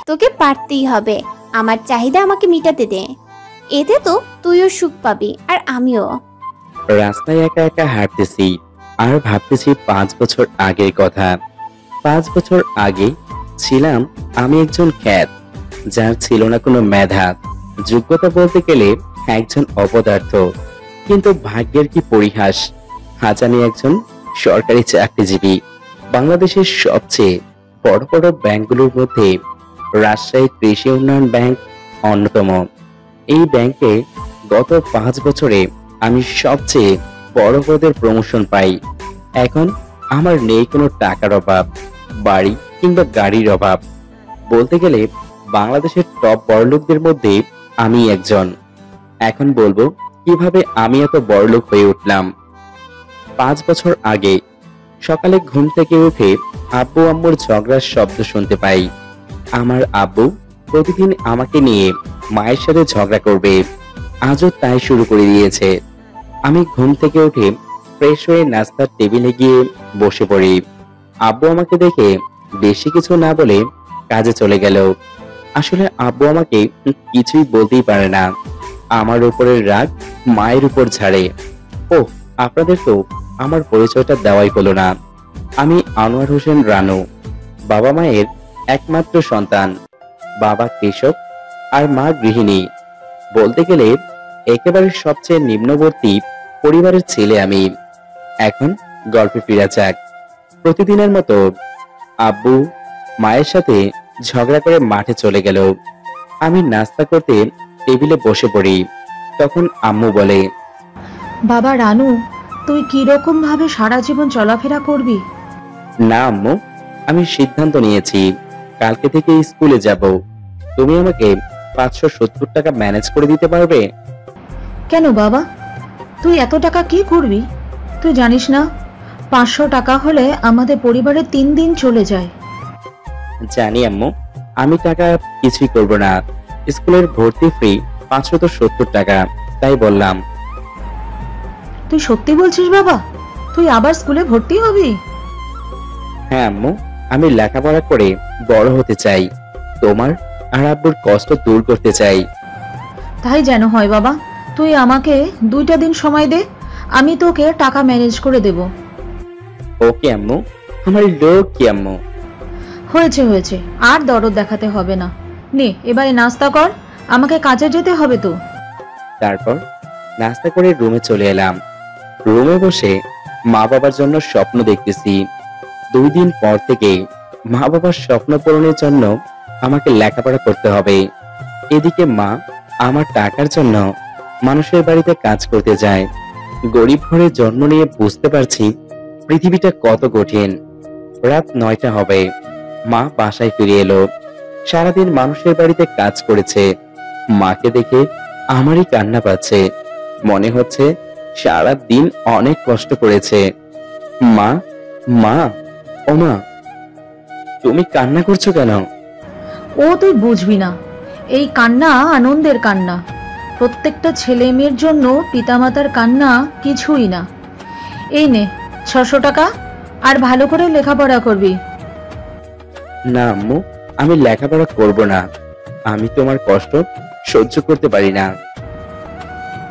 তোকে পারতেই হবে, আমার চাহিদা আমাকে মিটাতে দে। এতে তো তুইও সুখ পাবি আর আমিও। রাস্তায় একা একা হাঁটতেছি আর ভাবতেছি 5 বছর আগের কথা। 5 বছর আগে ছিলাম আমি একজন খ্যাত, যার ছিল না কোনো মেধা, যোগ্যতা বলতে গেলে একজন অপদার্থ। কিন্তু ভাগ্যের কি পরিহাস, আজ আমি একজন সরকারি চাকরিজীবী। বাংলাদেশের সবচেয়ে বড় বড় ব্যাংকগুলোর মধ্যে রাজশাহী কৃষি উন্নয়ন ব্যাংক অন্যতম। এই ব্যাংকে গত 5 বছরে আমি সবচেয়ে বড় পদের প্রমোশন পাই। এখন আমার নেই কোনো টাকার অভাব, বাড়ি কিংবা গাড়ির অভাব। বলতে গেলে বাংলাদেশের টপ বড়লোকদের মধ্যে আমি একজন। এখন বলবো কিভাবে আমি এত বড়লোক হয়ে উঠলাম। 5 বছর আগে সকালে ঘুম থেকে উঠে আব্বু আম্মুর ঝগড়ার শব্দ শুনতে পাই। আমার আব্বু প্রতিদিন আমাকে নিয়ে মায়ের সাথে ঝগড়া করবে, আজও তাই শুরু করে দিয়েছে। আমি ঘুম থেকে উঠে ফ্রেশ হয়ে নাস্তার টেবিলে গিয়ে বসে পড়ি। আব্বু আমাকে দেখে বেশি কিছু না বলে কাজে চলে গেল। আসলে আব্বু আমাকে কিছুই বলতেই পারে না, আমার উপরের রাগ মায়ের উপর ঝাড়ে। ও, আপনাদের তো আমার পরিচয়টা দেওয়াই হলো না। আমি আনোয়ার হোসেন রানু, বাবা মায়ের একমাত্র সন্তান। বাবা কৃষক আর মা গৃহিণী। বলতে গেলে একেবারে সবচেয়ে নিম্নবর্তী পরিবারের ছেলে আমি। এখন গল্পে ফিরা যাক। প্রতিদিনের মতো আব্বু মায়ের সাথে ঝগড়া করে মাঠে চলে গেল। আমি নাস্তা করতে টেবিলে বসে পড়ি। তখন আম্মু বলে, বাবা রানু, তুই কিরকম ভাবে সারা জীবন চলাফেরা করবি? না আম্মু, আমি সিদ্ধান্ত নিয়েছি কালকে থেকে স্কুলে যাব। তুমি আমাকে 570 টাকা ম্যানেজ করে দিতে পারবে? কেন বাবা, তুই এত টাকা কি করবি? তুই জানিস না 500 টাকা হলে আমাদের পরিবারের 3 দিন চলে যায়। জানি আম্মু, আমি টাকা কিছুই করব না। স্কুলের ভর্তি ফি 570 টাকা, তাই বললাম। তুই সত্যি বলছিস বাবা? তুই আবার স্কুলে ভর্তি হবি? হ্যাঁ আম্মু, আমি লেখাপড়া করে বড় হতে চাই, তোমার আর আব্বুর কষ্ট দূর করতে চাই। তাই যেন হয় বাবা। তুই আমাকে 2টা দিন সময় দে, আমি তোকে টাকা ম্যানেজ করে দেব। ওকে আম্মু, আমার লোক কি আম্মু। হয়েছে হয়েছে, আর দরদ দেখাতে হবে না। নে এবারে নাস্তা কর, আমাকে কাজে যেতে হবে তো। তারপর নাস্তা করে রুমে চলে এলাম। রুমে বসে মা বাবার জন্য স্বপ্ন দেখতেছি। 2 দিন পর থেকে মা বাবার স্বপ্ন পূরণের জন্য আমাকে লেখাপড়া করতে হবে। এদিকে মা আমার টাকার জন্য মানুষের বাড়িতে কাজ করতে যায়। গরিব ঘরে জন্ম নিয়ে বুঝতে পারছি পৃথিবীটা কত কঠিন। রাত 9টা হবে, মা বাসায় ফিরে এলো। সারাদিন মানুষের বাড়িতে কাজ করেছে। মাকে দেখে আমারই কান্না পাচ্ছে। মনে হচ্ছে সারা দিন অনেক কষ্ট করেছে। মা, মা, ও মা, তুমি কান্না করছো কেন? ও তুই বুঝবি না, এই কান্না আনন্দের কান্না। প্রত্যেকটা ছেলে মেয়ের জন্য পিতামাতার কান্না কিছুই না। এই নে 600 টাকা, আর ভালো করে লেখাপড়া করবি। না আম্মু, আমি লেখাপড়া করব না। আমি তোমার কষ্ট সহ্য করতে পারি না।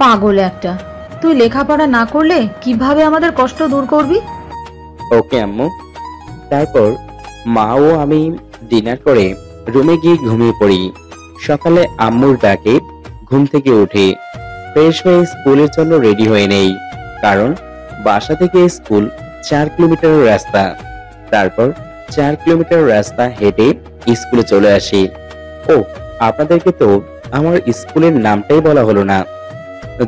পাগল একটা, তুই লেখাপড়া না করলে কিভাবে আমাদের কষ্ট দূর করবি? ওকে আম্মু। তারপর মা ও আমি ডিনার করে রুমে গিয়ে ঘুমিয়ে পড়ি। সকালে আম্মুর ডাকে ঘুম থেকে উঠে ফ্রেশ হয়ে স্কুলের জন্য রেডি হয়ে নেই, কারণ বাসা থেকে স্কুল 4 কিলোমিটার রাস্তা। তারপর 4 কিলোমিটার রাস্তা হেঁটে স্কুলে চলে আসি। ও, আপনাদেরকে তো আমার স্কুলের নামটাই বলা হলো না।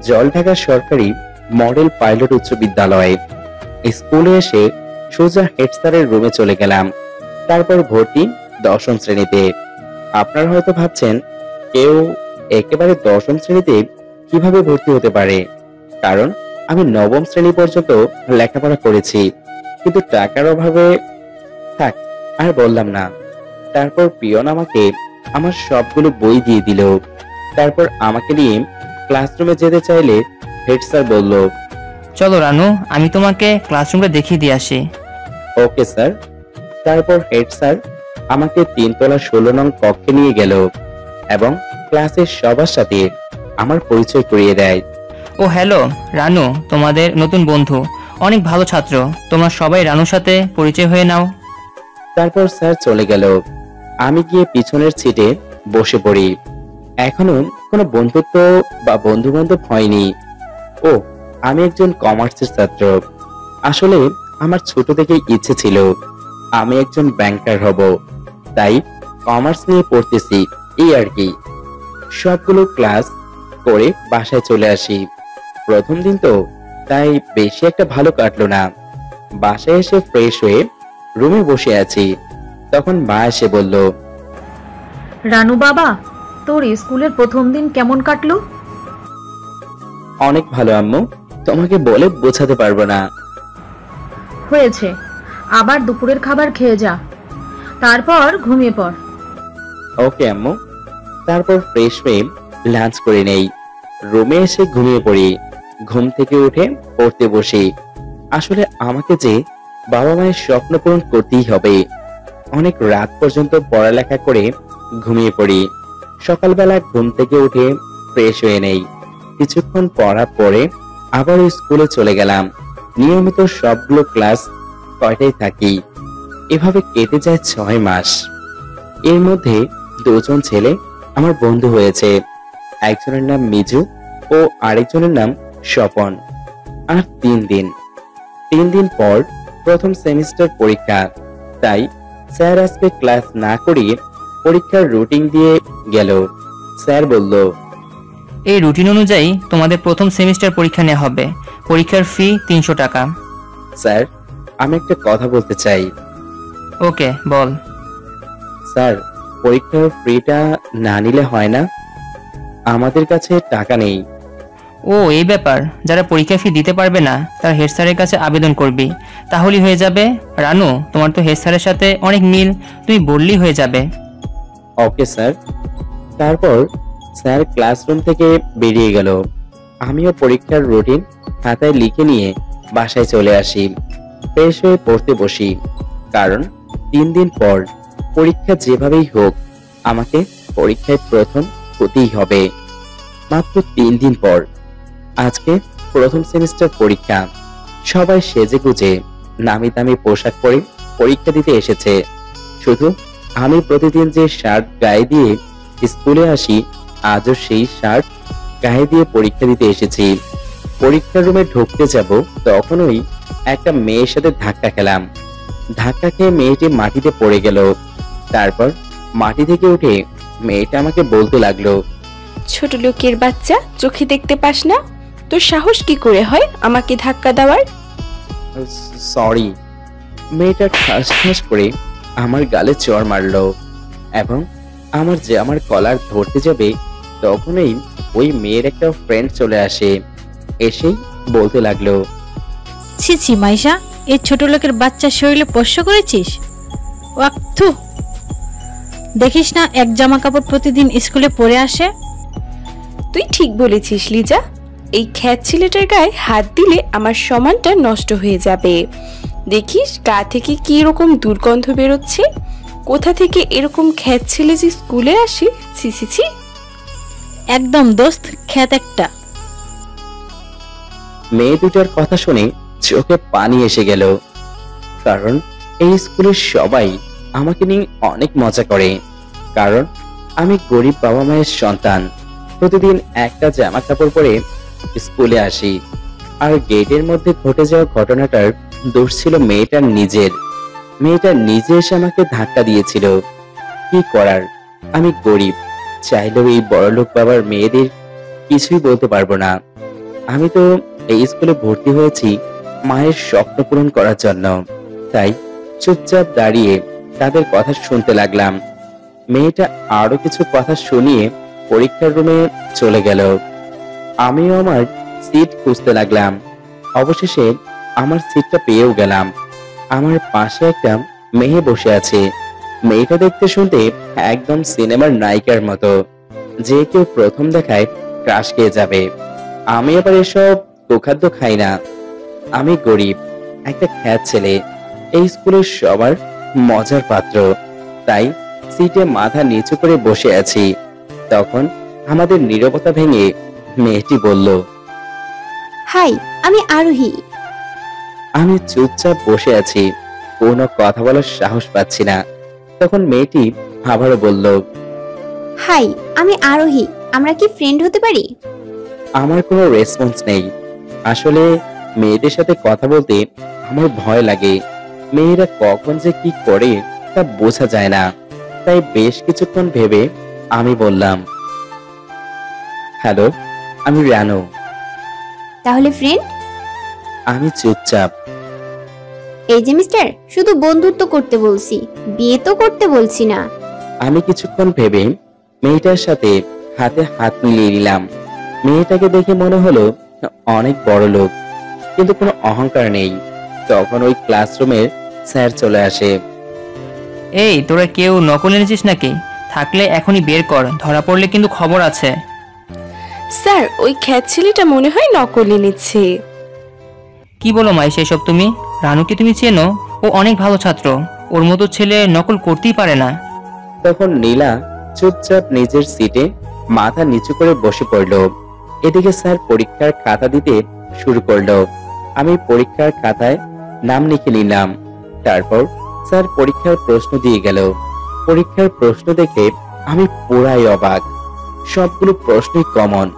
জলঢাকা সরকারি মডেল পাইলট উচ্চ বিদ্যালয়। স্কুলে এসে সোজা হেড স্যারের রুমে চলে গেলাম। তারপর ভর্তি 10ম শ্রেণীতে। আপনারা হয়তো ভাবছেন কেউ একেবারে 10ম শ্রেণীতে কিভাবে ভর্তি হতে পারে, কারণ আমি 9ম শ্রেণী পর্যন্ত লেখাপড়া করেছি, কিন্তু টাকার অভাবে থাক আর বললাম না। তারপর পিয়ন আমাকে আমার সবগুলো বই দিয়ে দিল। তারপর আমাকে নিয়ে ক্লাসরুমে যেতে চাইলে হেড স্যার বলল, চলো রানু, আমি তোমাকে ক্লাসরুমটা দেখিয়ে দিয়ে আসি। Okay sir. তারপর হেড স্যার আমাকে 3তলা 16 নং কক্ষে নিয়ে গেল এবং ক্লাসের সবার সাথে আমার পরিচয় করিয়ে দেয়। ও হ্যালো রানু, তোমাদের নতুন বন্ধু, অনেক ভালো ছাত্র। তোমরা সবাই রানুর সাথে পরিচয় হয়ে নাও। তারপর স্যার চলে গেল। আমি গিয়ে পিছনের সিটে বসে পড়ি। এখনো কোনো বন্ধুত্ব বা বন্ধু বান্ধব হয়নি। ও, আমি একজন কমার্সের ছাত্র। আসলে আমার ছোট থেকেই ইচ্ছে ছিল আমি একজন ব্যাংকার হব, তাই কমার্স নিয়ে পড়তেছি, এই আর কি। সবগুলো ক্লাস করে বাসায় চলে আসি। প্রথম দিন তো, তাই বেশি একটা ভালো কাটলো না। বাসায় এসে ফ্রেশ হয়ে রুমে বসে আছি, তখন মা এসে বলল, রানু বাবা, তোর স্কুলের প্রথম দিন কেমন কাটলো? অনেক ভালো আম্মু, তোমাকে বলে বোঝাতে পারবো না। হয়েছে, আবার দুপুরের খাবার খেয়ে যা, তারপর ঘুমিয়ে পড়। ওকে আম্মু। তারপর ফ্রেশ হয়ে লাঞ্চ করে নেই, রুমে এসে ঘুমিয়ে পড়ি। ঘুম থেকে উঠে পড়তে বসি। আসলে আমাকে যে বাবা মায়ের স্বপ্ন পূরণ করতেই হবে। অনেক রাত পর্যন্ত পড়ালেখা করে ঘুমিয়ে পড়ি। সকালবেলা ঘুম থেকে উঠে ফ্রেশ হয়ে নেই, কিছুক্ষণ পড়ার পরে আবার স্কুলে চলে গেলাম। নিয়মিত সবগুলো ক্লাস কয়টায় থাকি। এভাবে কেটে যায় 6 মাস। এর মধ্যে 2জন ছেলে আমার বন্ধু হয়েছে। একজনের নাম মিজু ও আরেকজনের নাম স্বপন। আর 3 দিন পর প্রথম সেমিস্টার পরীক্ষা, তাই স্যার আজকে ক্লাস না করিয়ে পরীক্ষার রুটিন দিয়ে গেল। স্যার বলল, এই রুটিন অনুযায়ী তোমাদের প্রথম সেমিস্টার পরীক্ষা নেওয়া হবে। পরীক্ষার ফি 300 টাকা। স্যার, আমি একটা কথা বলতে চাই। ওকে, বল। স্যার, পরীক্ষার ফিটা না নিলে হয় না? আমাদের কাছে টাকা নেই। ও এই ব্যাপার, যারা পরীক্ষা ফি দিতে পারবে না তার হেড স্যারের কাছে আবেদন করবি, তাহলেই হয়ে যাবে। রানু, তোমার তো হেড স্যারের সাথে অনেক মিল, তুমি বললেই হয়ে যাবে। Okay sir. তারপর স্যার ক্লাসরুম থেকে বেরিয়ে গেল। আমিও পরীক্ষার রুটিন খাতায় লিখে নিয়ে বাসায় চলে আসি। ফ্রেশ হয়ে পড়তে বসি, কারণ 3 দিন পর পরীক্ষা যেভাবেই হোক আমাকে পরীক্ষায় প্রথম হতেই হবে। মাত্র 3 দিন পর আজকে প্রথম সেমিস্টার পরীক্ষা। সবাই সেজে গুজে নামি দামি পোশাক পরে পরীক্ষা দিতে এসেছে। শুধু আমি প্রতিদিন যে শার্ট গায়ে দিয়ে স্কুলে আসি, আজও সেই শার্ট গায়ে দিয়ে পরীক্ষা দিতে এসেছি। পরীক্ষার রুমে ঢুকতে যাব, তখনই একটা মেয়ের সাথে ধাক্কা খেলাম। ধাক্কা খেয়ে মেয়েটি মাটিতে পড়ে গেল। তারপর মাটি থেকে উঠে মেয়েটা আমাকে বলতে লাগলো, ছোট লোকের বাচ্চা, চোখে দেখতে পাস না? তোর সাহস কি করে হয় আমাকে ধাক্কা দেওয়ার? সরি। মেয়েটা ঠাস ঠাস করে আমার গালে চড় মারলো এবং আমার কলার ধরতে যাবে, তখনই ওই মেয়ের একটা ফ্রেন্ড চলে আসে। এসেই বলতে লাগলো, ছি ছি মাইশা, এই ছোট লোকের বাচ্চার শরীরে স্পর্শ করেছিস? ওয়াক্থু, দেখিস না এক জামা কাপড় প্রতিদিন স্কুলে পরে আসে। তুই ঠিক বলেছিস লিজা, এই খ্যাত ছেলেটার গায়ে হাত দিলে আমার সম্মানটা নষ্ট হয়ে যাবে। দেখিস গা থেকে কি রকম দুর্গন্ধ বেরোচ্ছে। কোথা থেকে এরকম খ্যাত ছেলে যে স্কুলে আসে? ছি ছি ছি। একদম দোস্ত, খ্যাত একটা। মেয়ে দুটার কথা শুনে চোখে পানি এসে গেল, কারণ এই স্কুলের সবাই আমাকে নিয়ে অনেক মজা করে। কারণ আমি গরিব বাবা মায়ের সন্তান। প্রতিদিন একটা জামা কাপড় পরে স্কুলে আসি। আর গেটের মধ্যে ঘটে যাওয়া ঘটনাটার দোষ ছিল মেয়েটার নিজের। মেয়েটা নিজে এসে আমাকে ধাক্কা দিয়েছিল। কি করার, আমি গরিব, চাইলেও এই বড়লোক বাবার মেয়েদের কিছুই বলতে পারবো না। আমি তো এই স্কুলে ভর্তি হয়েছি মায়ের স্বপ্ন পূরণ করার জন্য, তাই চুপচাপ দাঁড়িয়ে তাদের কথা শুনতে লাগলাম। মেয়েটা আরো কিছু কথা শুনিয়ে পরীক্ষার রুমে চলে গেল। আমিও আমার সিট খুঁজতে লাগলাম। অবশেষে আমার সিটটা পেয়েও গেলাম। আমার পাশে একটা মেয়ে বসে আছে। মেয়েটা দেখতে শুনতে একদম সিনেমার নায়িকার মতো, যে কেউ প্রথম দেখায় ক্রাশ খেয়ে যাবে। আমি আবার এসব কুখাদ্য খাই না। আমি গরিব, একটা খ্যাত ছেলে, এই স্কুলের সবার মজার পাত্র। তাই সিটে মাথা নিচু করে বসে আছি। তখন আমাদের নীরবতা ভেঙে মেয়েটি বলল, হাই, আমি আরোহী। আমি চুপচাপ বসে আছি, কোনো কথা বলার সাহস পাচ্ছি না। তখন মেয়েটি আবারও বলল, হাই, আমি আরোহী। আমরা কি ফ্রেন্ড হতে পারি? আমার কোনো রেসপন্স নেই। আসলে মেয়েদের সাথে কথা বলতে আমার ভয় লাগে। মেয়েরা কখন যে কি করে তা বোঝা যায় না। তাই বেশ কিছুক্ষণ ভেবে আমি বললাম, হ্যালো, আমি রানু। তাহলে ফ্রেন্ড? আমি চুপচাপ। এই যে মিস্টার, শুধু বন্ধুত্ব করতে বলছি, বিয়ে তো করতে বলছি না। আমি কিছুক্ষণ ভেবে মেয়েটার সাথে হাতে হাত মিলিয়ে নিলাম। মেয়েটাকে দেখে মনে হলো অনেক বড় লোক, কিন্তু কোনো অহংকার নেই। তখন ওই ক্লাসরুমের স্যার চলে আসে। এই, তোরা কেউ নকল এনেছিস নাকি? থাকলে এখনই বের কর, ধরা পড়লে কিন্তু খবর আছে। স্যার, ওই খ্যাত ছেলেটা মনে হয় নকল এনেছে। কি বলো মাইশা এসব তুমি? রানুকে তুমি চেনো? ও অনেক ভালো ছাত্র, ওর মতো ছেলে নকল করতেই পারে না। তখন নীলা চুপচাপ নিজের সিটে মাথা নিচু করে বসে পড়ল। এদিকে স্যার পরীক্ষার খাতা দিতে শুরু করলো। আমি পরীক্ষার খাতায় নাম লিখে নিলাম। তারপর স্যার পরীক্ষার প্রশ্ন দিয়ে গেল। পরীক্ষার প্রশ্ন দেখে আমি পুরাই অবাক। সবগুলো প্রশ্নই কমন।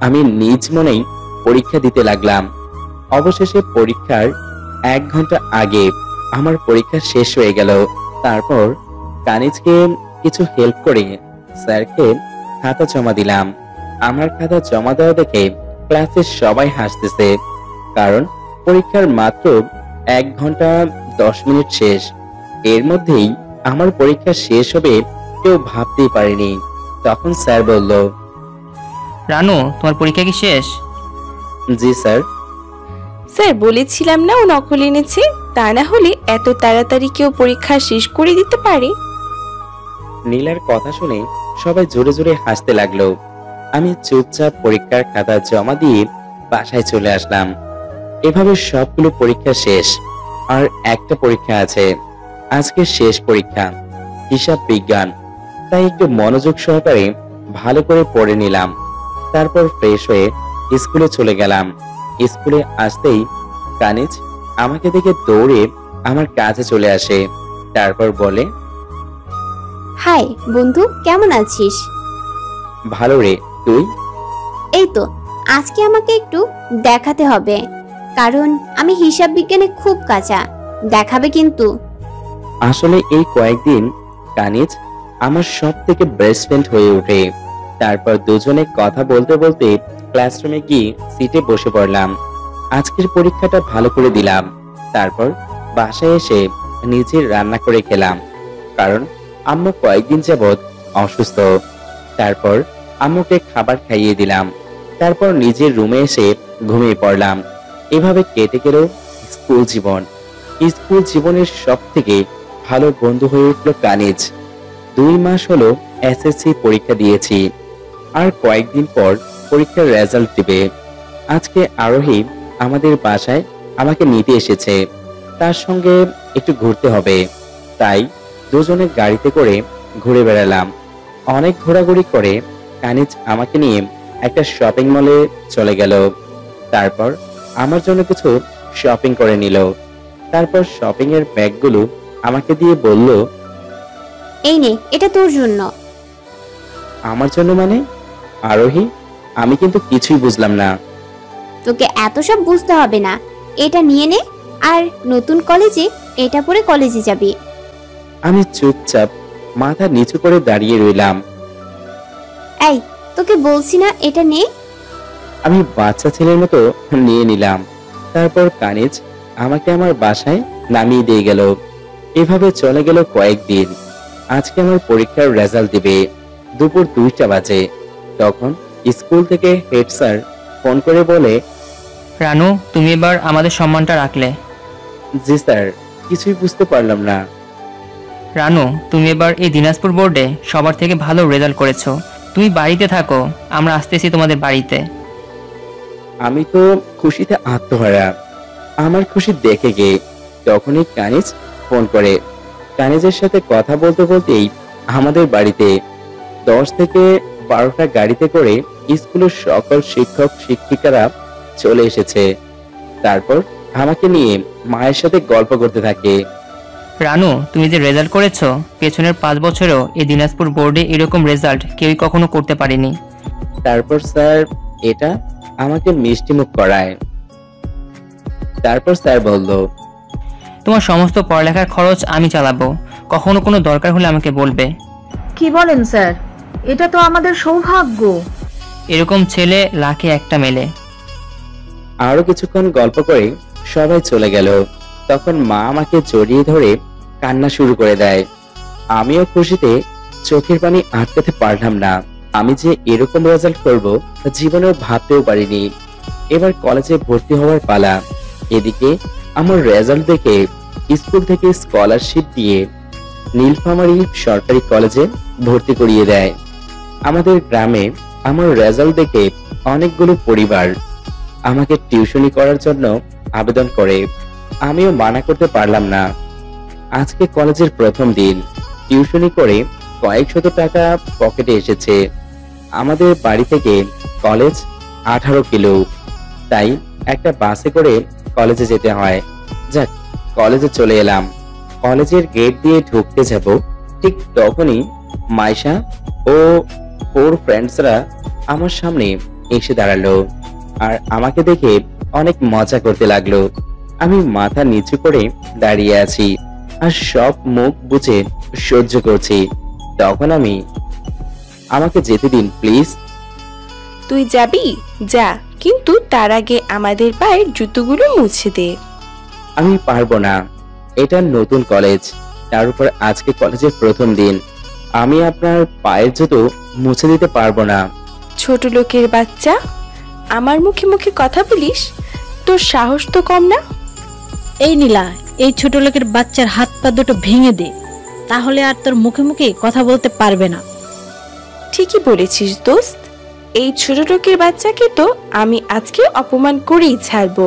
আমি নিজ মনেই পরীক্ষা দিতে লাগলাম। অবশেষে পরীক্ষার 1 ঘন্টা আগে আমার পরীক্ষা শেষ হয়ে গেল। তারপর কানিজকে কিছু হেল্প করে স্যারকে খাতা জমা দিলাম। আমার খাতা জমা দেওয়া দেখে ক্লাসের সবাই হাসতেছে, কারণ পরীক্ষার মাত্র 1 ঘন্টা 10 মিনিট শেষ। এর মধ্যেই আমার পরীক্ষা শেষ হবে কেউ ভাবতেই পারেনি। তখন স্যার বলল, রানু, তোমার পরীক্ষা কি শেষ? জি স্যার। স্যার, বলেছিলাম না ও নকল এনেছে। তা না হলে এত তাড়াতাড়ি কেউ পরীক্ষা শেষ করে দিতে পারে? নীলার কথা শুনে সবাই জোরে জোরে হাসতে লাগলো। আমি চুপচাপ পরীক্ষার খাতা জমা দিয়ে বাসায় চলে আসলাম। এভাবে সবগুলো পরীক্ষা শেষ। আর একটা পরীক্ষা আছে, আজকে শেষ পরীক্ষা, হিসাব বিজ্ঞান। তাই একটু মনোযোগ সহকারে ভালো করে পড়ে নিলাম। তারপর ফ্রেশ হয়ে স্কুলে চলে গেলাম। স্কুলে আসতেই কানিজ আমাকে দেখে দৌড়ে আমার কাছে চলে আসে। তারপর বলে, হাই বন্ধু, কেমন আছিস? ভালো রে, তুই? এই তো, আজকে আমাকে একটু দেখাতে হবে, কারণ আমি হিসাব বিজ্ঞানে খুব কাঁচা। দেখাবে কিন্তু। আসলে এই কয়েকদিন কানিজ আমার সব থেকে বেস্ট ফ্রেন্ড হয়ে ওঠে। তারপর দুজনে কথা বলতে বলতে ক্লাসরুমে গিয়ে সিটে বসে পড়লাম। আজকের পরীক্ষাটা ভালো করে দিলাম। তারপর বাসায় এসে নিজে রান্না করে খেলাম, কারণ আম্মু কয়েকদিন যাবৎ অসুস্থ। তারপর আম্মুকে খাবার খাইয়ে দিলাম। তারপর নিজের রুমে এসে ঘুমিয়ে পড়লাম। এভাবে কেটে গেল স্কুল জীবন। স্কুল জীবনের সব থেকে ভালো বন্ধু হয়ে উঠল কানিজ। 2 মাস হলো এসএসসি পরীক্ষা দিয়েছি, আর কয়েকদিন পর পরীক্ষার রেজাল্ট দিবে। আজকে আরোহী আমাদের বাসায় আমাকে নিতে এসেছে। তার সঙ্গে একটু ঘুরতে হবে, তাই দুজনে গাড়িতে করে ঘুরে বেড়ালাম। অনেক ঘোরাঘুরি করে কানিজ আমাকে নিয়ে একটা শপিং মলে চলে গেল। তারপর আমার জন্য কিছু শপিং করে নিল। তারপর শপিং এর ব্যাগগুলো আমাকে দিয়ে বলল, এই নে, এটা তোর জন্য। আমার জন্য মানে? আরোহী, আমি কিন্তু কিছুই বুঝলাম না। তোকে এত সব বুঝতে হবে না, এটা নিয়ে নে, আর নতুন কলেজে এটা পরে কলেজে যাবি। আমি চুপচাপ মাথা নিচু করে দাঁড়িয়ে রইলাম। এই, তোকে বলছি না এটা নে। আমি বাচ্চা ছেলের মতো নিয়ে নিলাম। তারপর কানিজ আমাকে আমার বাসায় নামিয়ে দিয়ে গেল। এভাবে চলে গেল কয়েকদিন। আজকে আমার পরীক্ষার রেজাল্ট দিবে। দুপুর 2টা বাজে। তখন স্কুল থেকে হেড স্যার ফোন করে বলে, রানু, তুমি এবার আমাদের সম্মানটা রাখলে। জি স্যার, কিছুই বুঝতে পারলাম না। রানু, তুমি এবার এই দিনাজপুর বোর্ডে সবার থেকে ভালো রেজাল্ট করেছো। তুমি বাড়িতে থাকো, আমরা আসতেছি তোমাদের বাড়িতে। আমি তো খুশিতে আত্মহারা। আমার খুশি দেখে গিয়ে তখনই কানিজ ফোন করে, কানিজের সাথে কথা বলতে বলতেই আমাদের বাড়িতে 10 থেকে 12টা গাড়িতে করে স্কুলের সকল শিক্ষক শিক্ষিকারা চলে এসেছে। তারপর আমাকে নিয়ে মায়ের সাথে গল্প করতে থাকে। রানু, তুমি যে রেজাল্ট করেছো, পেছনের 5 বছরেও এই দিনাজপুর বোর্ডে এরকম রেজাল্ট কেউই কখনো করতে পারেনি। তারপর স্যার এটা আমাকে মিষ্টিমুখ করায়। তারপর স্যার বলল, তোমার সমস্ত পড়ালেখার খরচ আমি চালাবো, কখনো কোনো দরকার হলে আমাকে বলবে। কি বলেন স্যার? এটা তো আমাদের সৌভাগ্য। এরকম ছেলে লাখে একটা মেলে। আরো কিছুক্ষণ গল্প করে সবাই চলে গেল। তখন মা আমাকে জড়িয়ে ধরে কান্না শুরু করে দেয়। আমিও খুশিতে চোখের পানি আটকাতে পারলাম না। আমি যে এরকম রেজাল্ট করব তা জীবনেও ভাবতেও পারিনি। এবার কলেজে ভর্তি হওয়ার পালা। এদিকে আমার রেজাল্ট দেখে স্কুল থেকে স্কলারশিপ দিয়ে নীলফামারী সরকারি কলেজে ভর্তি করিয়ে দেয়। আমাদের গ্রামে আমার রেজাল্ট দেখে অনেকগুলো পরিবার আমাকে টিউশনি করার জন্য আবেদন করে। আমিও মানা করতে পারলাম না। আজকে কলেজের প্রথম দিন। টিউশনি করে কয়েক শত টাকা পকেটে এসেছে। আমাদের বাড়ি থেকে কলেজ 18 কিলো, তাই একটা বাসে করে কলেজে যেতে হয়। যাক, কলেজে চলে এলাম। কলেজের গেট দিয়ে ঢুকতে যাব, ঠিক তখনই মাইশা ও ওর ফ্রেন্ডসরা আমার সামনে এসে দাঁড়ালো আর আমাকে দেখে অনেক মজা করতে লাগলো। আমি মাথা নিচু করে দাঁড়িয়ে আছি আর সব মুখ বুঝে সহ্য করছি। তখন আমাকে যেতে দিন প্লিজ। তুই যাবি? যা, কিন্তু তার আগে আমাদের পায়ের জুতোগুলো মুছে দে। আমি পারবো না, এটা নতুন কলেজ, তার উপর আজকে কলেজের প্রথম দিন। আমি আপনার পায়ের জুতো মুছে দিতে পারবো না। ছোট লোকের বাচ্চা, আমার মুখে মুখে কথা বলিস? তোর সাহস তো কম না। এই নীলা, এই ছোট লোকের বাচ্চার হাত পা দুটো ভেঙে দে, তাহলে আর তোর মুখে মুখে কথা বলতে পারবে না। ঠিকই বলেছিস দোস্ত, এই ছোট লোকের বাচ্চাকে তো আমি আজকে অপমান করেই ছাড়বো।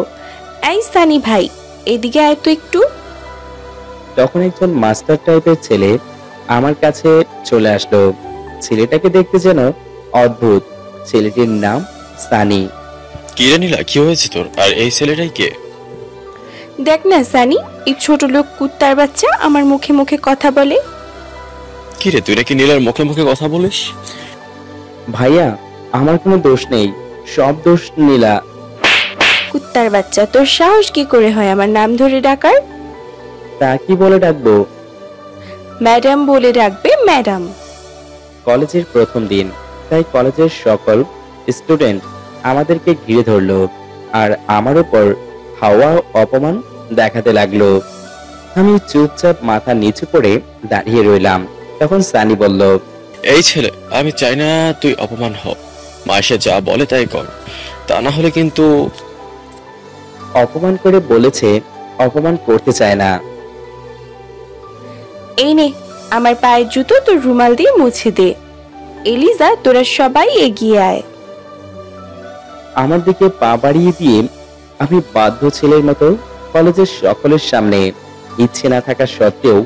এই সানি ভাই, এদিকে আয় তো একটু। তখন একজন মাস্টার টাইপের ছেলে আমার কাছে চলে আসলো। ছেলেটাকে দেখতে যেন অদ্ভুত। ছেলেটির নাম সানি। কিরে নীলা, কি হয়েছে তোর? আর এই ছেলেটাই কে? দেখ না সানি, এই ছোট লোক কুত্তার বাচ্চা আমার মুখে মুখে কথা বলে। কিরে, তুই নাকি নীলার মুখে মুখে কথা বলিস? ভাইয়া, আমার কোনো দোষ নেই, সব দোষ নীলা। কুত্তার বাচ্চা, তোর সাহস কি করে হয় আমার নাম ধরে ডাকার? তা কি বলে ডাকবো? ম্যাডাম বলে ডাকবে, ম্যাডাম। কলেজের প্রথম দিন, তাই কলেজের সকল স্টুডেন্ট আমাদেরকে ঘিরে ধরলো আর আমার উপর হাওয়া অপমান দেখাতে লাগলো। আমি চুপচাপ মাথা নিচু করে দাঁড়িয়ে রইলাম। তখন সানি বলল, এই ছেলে, আমি চাই না তুই অপমান হ। মাসে যা বলে তাই কর, তা না হলে কিন্তু। অপমান করে বলেছে অপমান করতে চায় না। এই নে, আমার পায়ের জুতো তোর রুমাল দিয়ে মুছে দে। এলিজা, তোরা সবাই এগিয়ে আয়। আমার দিকে পা বাড়িয়ে দিয়ে আমি বাধ্য ছেলের মতো কলেজের সকলের সামনে ইচ্ছে না থাকা সত্ত্বেও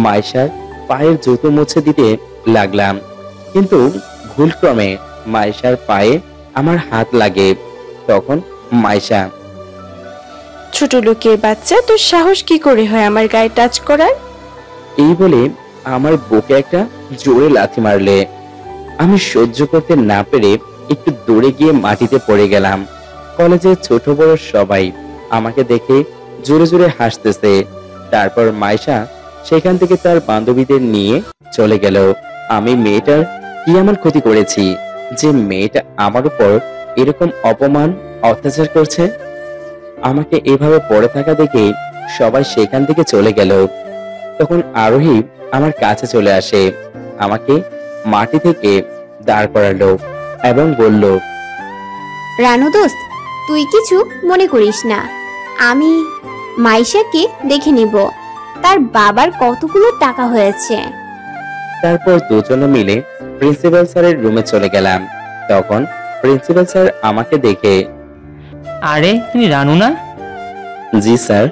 মাইশার পায়ের জুতো মুছে দিতে লাগলাম। কিন্তু ভুলক্রমে মাইশার পায়ে আমার হাত লাগে। তখন মাইশা, ছোট লোকের বাচ্চা, তোর সাহস কি করে হয় আমার গায়ে টাচ করার? এই বলে আমার বুকে একটা জোরে লাথি মারলে। আমি সহ্য করতে না পেরে একটু দৌড়ে গিয়ে মাটিতে পড়ে গেলাম। কলেজের ছোট বড় সবাই আমাকে দেখে জোরে জোরে হাসতেছে। তারপর মাইশা সেখান থেকে তার বান্ধবীদের নিয়ে চলে গেল। আমি মেয়েটার কি এমন ক্ষতি করেছি যে মেয়েটা আমার উপর এরকম অপমান অত্যাচার করছে? আমাকে এভাবে পড়ে থাকা দেখে সবাই সেখান থেকে চলে গেল। তখন আরোহী আমার কাছে চলে আসে, আমাকে মাটি থেকে দাঁড় করালো এবং বলল, রানু দোস্ত, তুই কিছু মনে করিস না, আমি মাইশাকে দেখে নিব। তার বাবার কতগুলো টাকা হয়েছে। তারপর দুজনে মিলে প্রিন্সিপাল স্যারের রুমে চলে গেলাম। তখন প্রিন্সিপাল স্যার আমাকে দেখে, আরে তুমি রানু না? জি স্যার।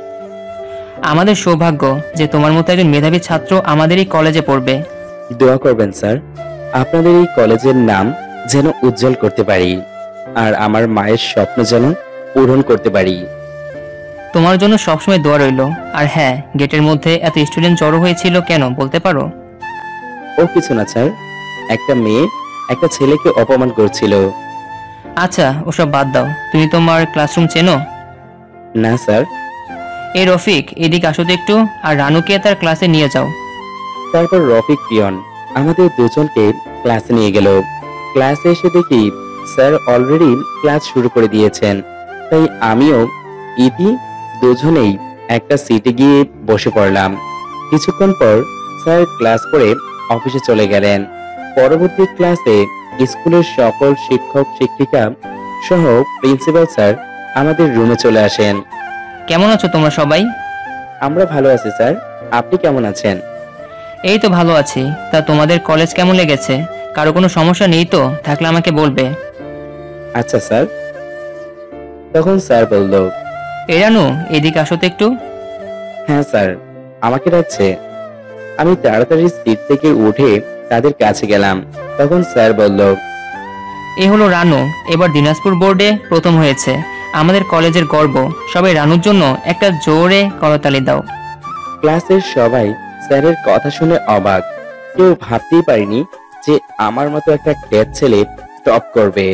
আমাদের সৌভাগ্য যে তোমার মতো একজন মেধাবী ছাত্র আমাদের এই কলেজে পড়বে। দোয়া করবেন স্যার, আপনাদের এই কলেজের নাম যেন উজ্জ্বল করতে পারি, আর আমার মায়ের স্বপ্ন যেন পূরণ করতে পারি। তোমার জন্য সবসময় দোয়া রইল। আর হ্যাঁ, গেটের মধ্যে এত স্টুডেন্ট জড়ো হয়েছিল কেন বলতে পারো? ও কিছু না স্যার, একটা মেয়ে একটা ছেলেকে অপমান করছিল। আচ্ছা, ওসব বাদ দাও। তুমি তোমার ক্লাসরুম চেনো? না স্যার। এই রফিক, এদিকে আসো তো একটু, আর রানুকে তার ক্লাসে নিয়ে যাও। তারপর রফিক পিয়ন আমাদের দুজনকে ক্লাসে নিয়ে গেল। ক্লাসে এসে দেখি স্যার অলরেডি ক্লাস শুরু করে দিয়েছেন, তাই আমিও ইতি দুজনেই একটা সিটে গিয়ে বসে পড়লাম। কিছুক্ষণ পর স্যার ক্লাস করে অফিসে চলে গেলেন। পরবর্তী ক্লাসে স্কুলের সকল শিক্ষক শিক্ষিকা সহ প্রিন্সিপাল স্যার আমাদের রুমে চলে আসেন। কেমন আছো তোমরা সবাই? আমরা ভালো আছি স্যার, আপনি কেমন আছেন? এই তো ভালো আছি। তা তোমাদের কলেজ কেমন লেগেছে? কারো কোনো সমস্যা নেই তো? থাকলে আমাকে বলবে। আচ্ছা স্যার। তখন স্যার বলল, এই রানু, এদিকে আসো তো একটু। হ্যাঁ স্যার, আমাকে ডাকছে। আমি তাড়াতাড়ি সিট থেকে উঠে তাদের কাছে গেলাম। তখন স্যার বলল, এ হলো রানু, এবার দিনাজপুর বোর্ডে প্রথম হয়েছে। আমাদের কলেজের গর্ব। সবাই রানুর জন্য একটা জোরে করতালি দাও। ক্লাসের সবাই স্যারের কথা শুনে অবাক। কেউ ভাবতেই পারেনি যে আমার মতো একটা খ্যাত ছেলে টপ করবে।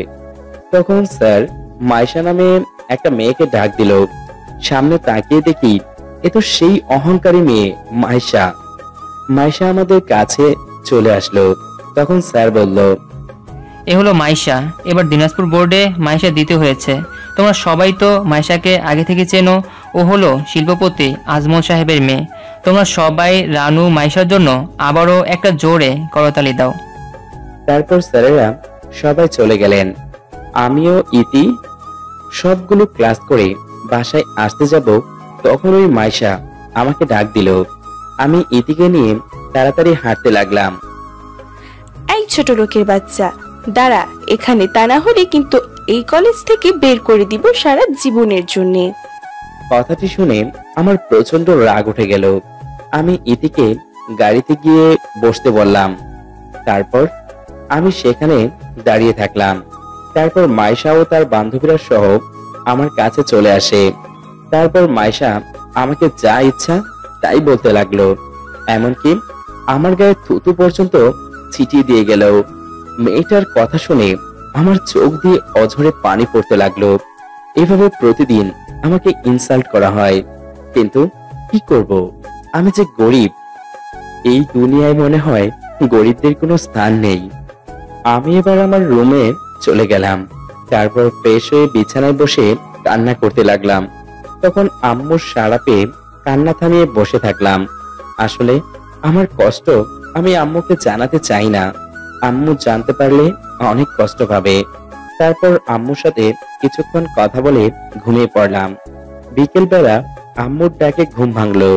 তখন স্যার মাইশা নামে একটা মেয়েকে ডাক দিল। সামনে তাকিয়ে দেখি এ তো সেই অহংকারী মেয়ে মাইশা। মাইশা আমাদের কাছে চলে আসলো। তখন স্যার বলল, এ হলো মাইশা, এবার দিনাজপুর বোর্ডে মাইশা দিতে হয়েছে। তোমরা সবাই তো মাইশাকে আগে থেকে চেনো। ও হলো শিল্পপতি আজমল সাহেবের মেয়ে। তোমরা সবাই রানু মাইশার জন্য আবারও একটা জোরে করতালি দাও। তারপর স্যারেরা সবাই চলে গেলেন। আমিও ইতি সবগুলো ক্লাস করে বাসায় আসতে যাব, তখন ওই মাইশা আমাকে ডাক দিল। আমি ইতিকে নিয়ে তাড়াতাড়ি হাঁটতে লাগলাম। এই ছোট লোকের বাচ্চা, দাঁড়া এখানে, তা না হলে কিন্তু এই কলেজ থেকে বের করে দিব সারা জীবনের জন্য। কথাটি শুনে আমার প্রচন্ড রাগ উঠে গেল। আমি ইতিকে গাড়িতে গিয়ে বসতে বললাম। তারপর আমি সেখানে দাঁড়িয়ে থাকলাম। তারপর মাইশা ও তার বান্ধবীরা সহ আমার কাছে চলে আসে। তারপর মাইশা আমাকে যা ইচ্ছা তাই বলতে লাগলো, এমনকি আমার গায়ে থুতু পর্যন্ত ছিটিয়ে দিয়ে গেল। মেয়েটার কথা শুনে আমার চোখ দিয়ে অঝরে পানি পড়তে লাগলো। এভাবে প্রতিদিন আমাকে ইনসাল্ট করা হয়, কিন্তু কি করব, আমি যে গরিব। এই দুনিয়ায় মনে হয় গরিবদের কোনো স্থান নেই। আমি এবার আমার রুমে চলে গেলাম। তারপর ফ্রেশ হয়ে বিছানায় বসে কান্না করতে লাগলাম। তখন আম্মুর সাড়া পেয়ে কান্না থামিয়ে বসে থাকলাম। আসলে আমার কষ্ট আমি আম্মুকে জানাতে চাই না। আম্মু জানতে পারলে অনেক কষ্ট পাবে। তারপর আম্মুর সাথে কিছুক্ষণ কথা বলে ঘুমিয়ে পড়লাম। বিকেল বেলা আম্মুর ডাকে ঘুম ভাঙলো।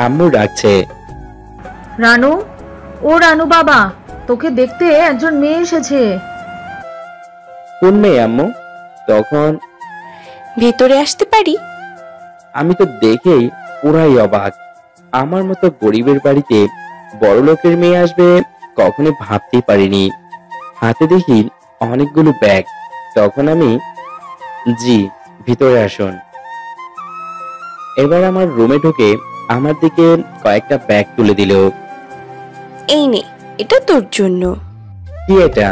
আম্মু ডাকছে, রানু, ও রানু বাবা, তোকে দেখতে একজন মেয়ে এসেছে। কোন মেয়ে আম্মু? তখন ভেতরে আসতে পারি? আমি তো দেখেই পুরাই অবাক। আমার মতো গরিবের বাড়িতে বড় লোকের মেয়ে আসবে কখনো ভাবতেই পারিনি। হাতে দেখি অনেকগুলো ব্যাগ। তখন আমি, জি ভিতরে আসুন। এবার আমার রুমে ঢুকে আমার দিকে কয়েকটা ব্যাগ তুলে দিল। এই নে, এটা তোর জন্য। কি এটা?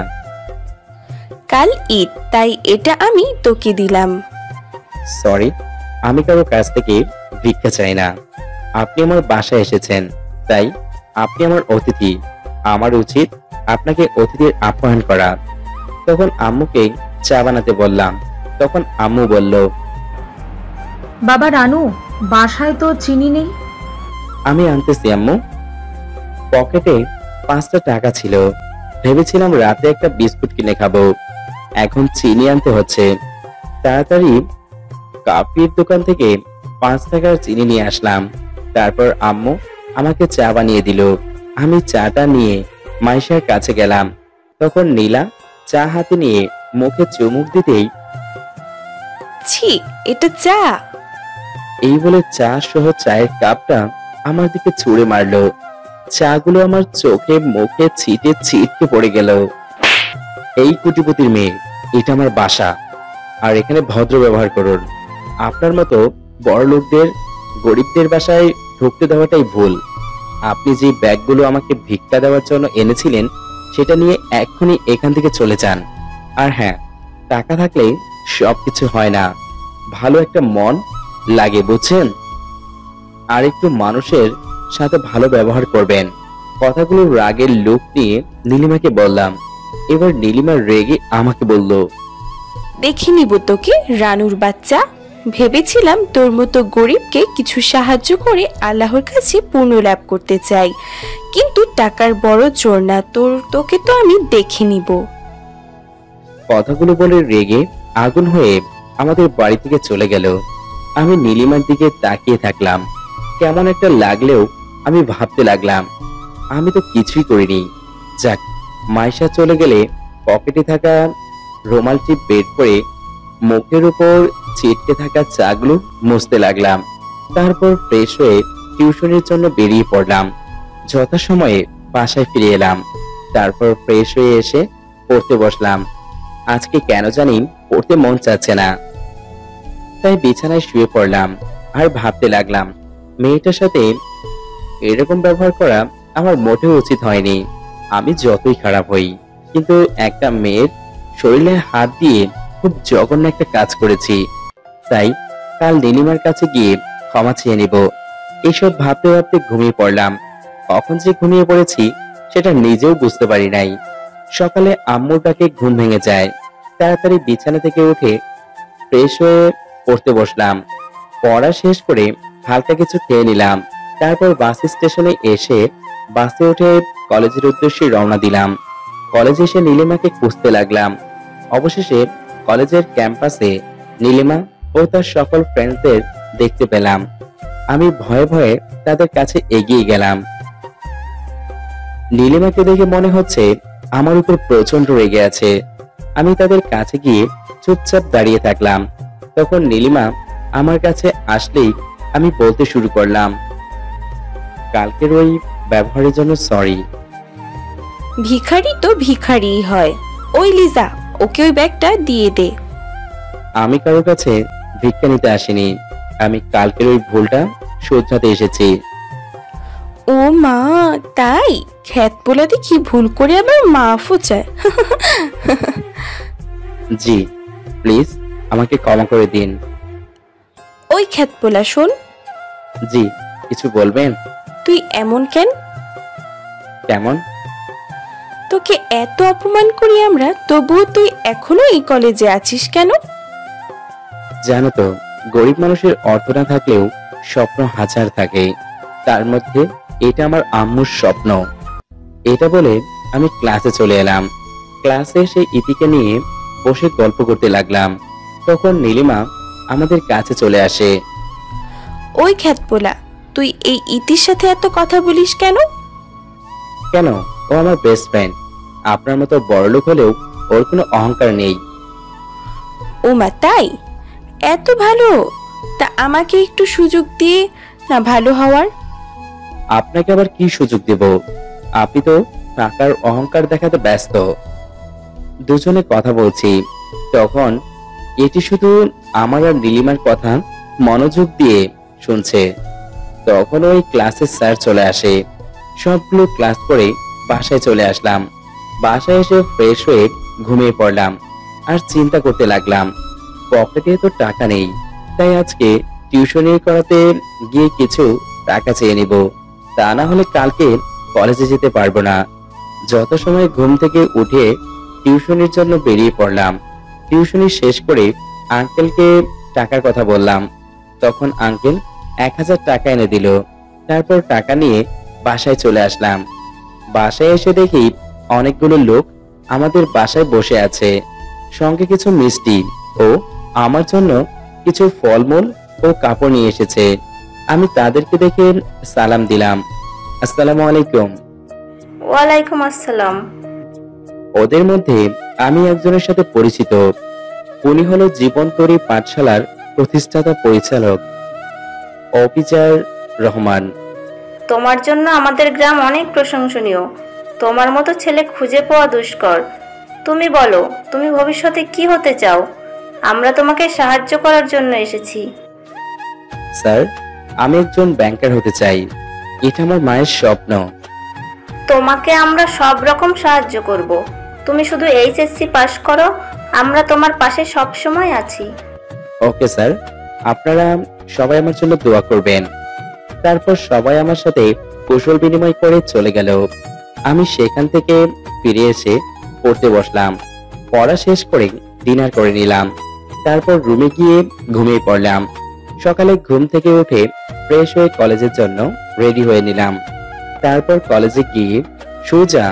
কাল ঈদ, তাই এটা আমি তোকে দিলাম। সরি, আমি কারো কাছ থেকে ভিক্ষা চাই না। আপনি আমার বাসায় এসেছেন, তাই আপনি আমার অতিথি। আমার উচিত আপনাকে অতিথির আপ্যায়ন করা। তখন আম্মুকে চা বানাতে বললাম। তখন আম্মু বলল, বাবা রানু, বাসায় তো চিনি নেই। আমি আনতেছি আম্মু। পকেটে 5টা টাকা ছিল। ভেবেছিলাম রাতে একটা বিস্কুট কিনে খাবো, এখন চিনি আনতে হচ্ছে। তাড়াতাড়ি কাপির দোকান থেকে 5 টাকার চিনি নিয়ে আসলাম। তারপর আম্মু আমাকে চা বানিয়ে দিল। আমি চাটা নিয়ে মাইশার কাছে গেলাম। তখন নীলা চা হাতে নিয়ে মুখে চুমুক দিতেই, ছি, এটা চা? এই বলে চা সহ চায়ের কাপটা আমার দিকে ছুঁড়ে মারলো। চাগুলো আমার চোখে মুখে ছিটে ছিটকে পড়ে গেল। এই কোটিপতির মেয়ে, এটা আমার বাসা, আর এখানে ভদ্র ব্যবহার করুন। আপনার মতো বড় লোকদের গরিবদের বাসায় ঢুকতে দেওয়াটাই ভুল। আপনি যে ব্যাগগুলো আমাকে ভিক্ষা দেওয়ার জন্য এনেছিলেন সেটা নিয়ে এক্ষুনি এখান থেকে চলে যান। আর হ্যাঁ, টাকা থাকলে সবকিছু হয় না, ভালো একটা মন লাগে, বুঝছেন? আর একটু মানুষের সাথে ভালো ব্যবহার করবেন। কথাগুলো রাগের লুক নিয়ে নীলিমাকে বললাম। এবার নীলিমা রেগে আমাকে বলল, দেখে নিব তোকে রানুর বাচ্চা। ভেবেছিলাম তোর মতো গরিবকে কিছু সাহায্য করে আল্লাহর কাছে পুণ্য লাভ করতে চাই, কিন্তু টাকার বড় জোর না তোকে তো আমি দেখে নিব। কথাগুলো বলে রেগে আগুন হয়ে আমাদের বাড়ি থেকে চলে গেল। আমি নীলিমার দিকে তাকিয়ে থাকলাম। কেমন একটা লাগলেও আমি ভাবতে লাগলাম, আমি তো কিছুই করিনি। যাক, মাইশা চলে গেলে পকেটে থাকা রুমালটি বের করে মুখের উপর ছিটকে থাকা চাগুলো মুছতে লাগলাম। তারপর ফ্রেশ হয়ে টিউশনের জন্য বেরিয়ে পড়লাম। যথাসময়ে বাসায় ফিরে এলাম। তারপর ফ্রেশ হয়ে এসে পড়তে বসলাম। আজকে কেন জানি পড়তে মন চাচ্ছে না, তাই বিছানায় শুয়ে পড়লাম আর ভাবতে লাগলাম, মেয়েটার সাথে এরকম ব্যবহার করা আমার মোটেও উচিত হয়নি। আমি যতই খারাপ হই, কিন্তু একটা মেয়ের শরীরে হাত দিয়ে খুব জঘন্য একটা কাজ করেছি। তাই কাল নীলিমার কাছে গিয়ে ক্ষমা চেয়ে নেব। এইসব ভাবতে ভাবতে ঘুমিয়ে পড়লাম। কখন যে ঘুমিয়ে পড়েছি সেটা নিজেও বুঝতে পারি নাই। সকালে আম্মুর ডাকে ঘুম ভেঙে যায়। তাড়াতাড়ি বিছানা থেকে উঠে ফ্রেশ হয়ে পড়তে বসলাম। পড়া শেষ করে হালকা কিছু খেয়ে নিলাম। তারপর বাস স্টেশনে এসে বাসে উঠে কলেজের উদ্দেশ্যে রওনা দিলাম। কলেজে এসে নীলিমাকে খুঁজতে লাগলাম। অবশেষে কলেজের ক্যাম্পাসে নীলিমা ও তার সকল ফ্রেন্ডসদের দেখতে পেলাম। আমি ভয়ে ভয়ে তাদের কাছে এগিয়ে গেলাম। নীলিমাকে দেখে মনে হচ্ছে আমার উপর প্রচন্ড রেগে আছে। আমি তাদের কাছে গিয়ে চুপচাপ দাঁড়িয়ে থাকলাম। তখন নীলিমা আমার কাছে আসলেই আমি বলতে শুরু করলাম, কালকের ওই ব্যবহারের জন্য সরি। ভিখারি তো ভিখারিই হয়। ওই লিজা, ওকে ওই ব্যাগটা দিয়ে দে। আমি কারো কাছে ভিক্ষা নিতে আসিনি, আমি কালকের ওই ভুলটা শোধরাতে এসেছি। ও মা, তাই? খ্যাত পোলাতে কি ভুল করে আবার মাফও চায়? জি, প্লিজ আমাকে ক্ষমা করে দিন। ওই খ্যাত পোলা, শোন। জি, কিছু বলবেন? তুই এমন কেন? কেমন? তোকে এত অপমান করি আমরা, তবুও তুই এখনো এই কলেজে আছিস কেন? জানো তো, গরিব মানুষের অর্থ না থাকলেও স্বপ্ন হাজার থাকে। তার মধ্যে এটা আমার আম্মুর স্বপ্ন। এটা বলে আমি ক্লাসে চলে এলাম। ক্লাসে এসে ইতিকে নিয়ে বসে গল্প করতে লাগলাম। তখন নীলিমা আমাদের কাছে চলে আসে। ওই খ্যাত পোলা, তুই এই ইতির সাথে এত কথা বলিস কেন? কেন, ও আমার বেস্ট ফ্রেন্ড। আপনার মতো বড়লোক হলেও ওর কোনো অহংকার নেই। ও মা, তাই? এত ভালো? তা আমাকে একটু সুযোগ দিয়ে না ভালো হওয়ার। আপনাকে আবার কি সুযোগ দেব? আপনি তো টাকার অহংকার দেখাতে ব্যস্ত। দুজনে কথা বলছি, তখন এটি শুধু আমার আর নীলিমার কথা মনোযোগ দিয়ে শুনছে। তখন ওই ক্লাসের স্যার চলে আসে। সবগুলো ক্লাস করে বাসায় চলে আসলাম। বাসায় এসে ফ্রেশ হয়ে ঘুমিয়ে পড়লাম আর চিন্তা করতে লাগলাম, পকেটে তো টাকা নেই, তাই আজকে টিউশনি করাতে গিয়ে কিছু টাকা চেয়ে নিব, তা না হলে কালকে কলেজে যেতে পারবো না। যত সময় ঘুম থেকে উঠে টিউশনির জন্য বেরিয়ে পড়লাম। টিউশনি শেষ করে আঙ্কেলকে টাকার কথা বললাম। তখন আঙ্কেল 1000 টাকা এনে দিল। তারপর টাকা নিয়ে বাসায় চলে আসলাম। বাসায় এসে দেখি অনেকগুলো লোক আমাদের বাসায় বসে আছে, সঙ্গে কিছু মিষ্টি ও আমার জন্য কিছু ফলমূল ও কাপড় নিয়ে এসেছে। আমি তাদেরকে দেখে সালাম দিলাম, আসসালামু আলাইকুম। ওয়ালাইকুম আসসালাম। ওদের মধ্যে আমি একজনের সাথে পরিচিত। উনি হলো জীবন তরী পাঠশালার প্রতিষ্ঠাতা পরিচালক। অফিসার রহমান। তোমার জন্য আমাদের গ্রাম অনেক প্রশংসনীয়। তোমার মতো ছেলে খুঁজে পাওয়া দুষ্কর। তুমি বলো, তুমি ভবিষ্যতে কি হতে চাও? আমরা তোমাকে সাহায্য করার জন্য এসেছি। স্যার, আমি একজন ব্যাংকার হতে চাই। এটা আমার মায়ের স্বপ্ন। তোমাকে আমরা সব রকম সাহায্য করব। তুমি শুধু এইচএসসি পাস করো, আমরা তোমার পাশে সব সময় আছি। ওকে স্যার, আপনারা সবাই আমার জন্য দোয়া করবেন। তারপর সবাই আমার সাথে কুশল বিনিময় করে চলে গেল। আমি সেখান থেকে ফিরে এসে পড়তে বসলাম। পড়া শেষ করে ডিনার করে নিলাম। তারপর রুমে গিয়ে ঘুমিয়ে পড়লাম। সকালে ঘুম থেকে উঠে ফ্রেশ হয়ে কলেজের জন্য রেডি হয়ে নিলাম। তারপর কলেজে গিয়ে সোজা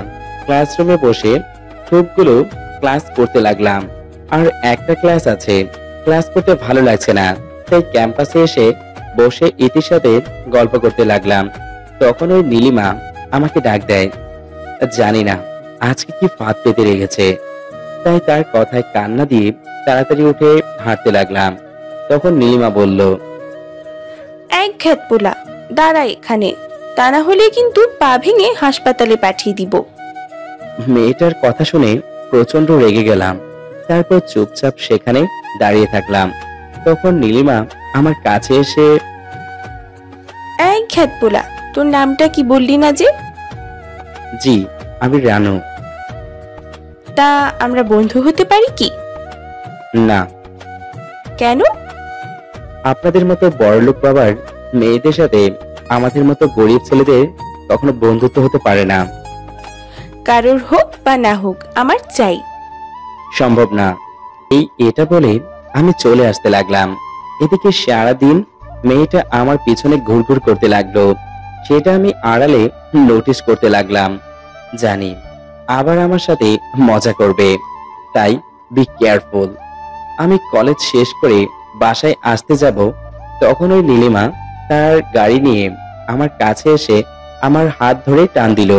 ক্লাসরুমে বসে সবগুলো ক্লাস করতে লাগলাম। আর একটা ক্লাস আছে, ক্লাস করতে ভালো লাগছে না, তাই ক্যাম্পাসে এসে বসে ইতির সাথে গল্প করতে লাগলাম। তখন ওই নীলিমা আমাকে ডাক দেয়। জানি না আজকে কি ফাঁদ পেতে রেখেছে, তাই তার কথায় কান্না দিয়ে তাড়াতাড়ি উঠে হাঁটতে লাগলাম। তখন নীলিমা বলল, এক খ্যাতপোলা, দাঁড়া এখানে, তা না হলে কিন্তু পা ভেঙে হাসপাতালে পাঠিয়ে দিব। মেয়েটার কথা শুনে প্রচন্ড রেগে গেলাম। তারপর চুপচাপ সেখানে দাঁড়িয়ে থাকলাম। তখন নীলিমা আমার কাছে এসে, এক খ্যাতপোলা, তোর নামটা কি বললি না যে? জি, আমি রানু। তা আমরা বন্ধু হতে পারি কি? না। কেন? আপনাদের মতো বড়লোক বাবার মেয়েদের সাথে আমাদের মতো গরিব ছেলেদের কখনো বন্ধুত্ব হতে পারে না। কারোর হোক বা না হোক, আমার চাই। সম্ভব না। এটা বলে আমি চলে আসতে লাগলাম। এদিকে সারাদিন মেয়েটা আমার পিছনে ঘুরঘুর করতে লাগলো। সেটা আমি আড়ালে নোটিস করতে লাগলাম। জানি আবার আমার সাথে মজা করবে, তাই বি কেয়ারফুল। আমি কলেজ শেষ করে বাসায় আসতে যাব, তখন ওই নীলিমা তার গাড়ি নিয়ে আমার কাছে এসে আমার হাত ধরে টান দিল।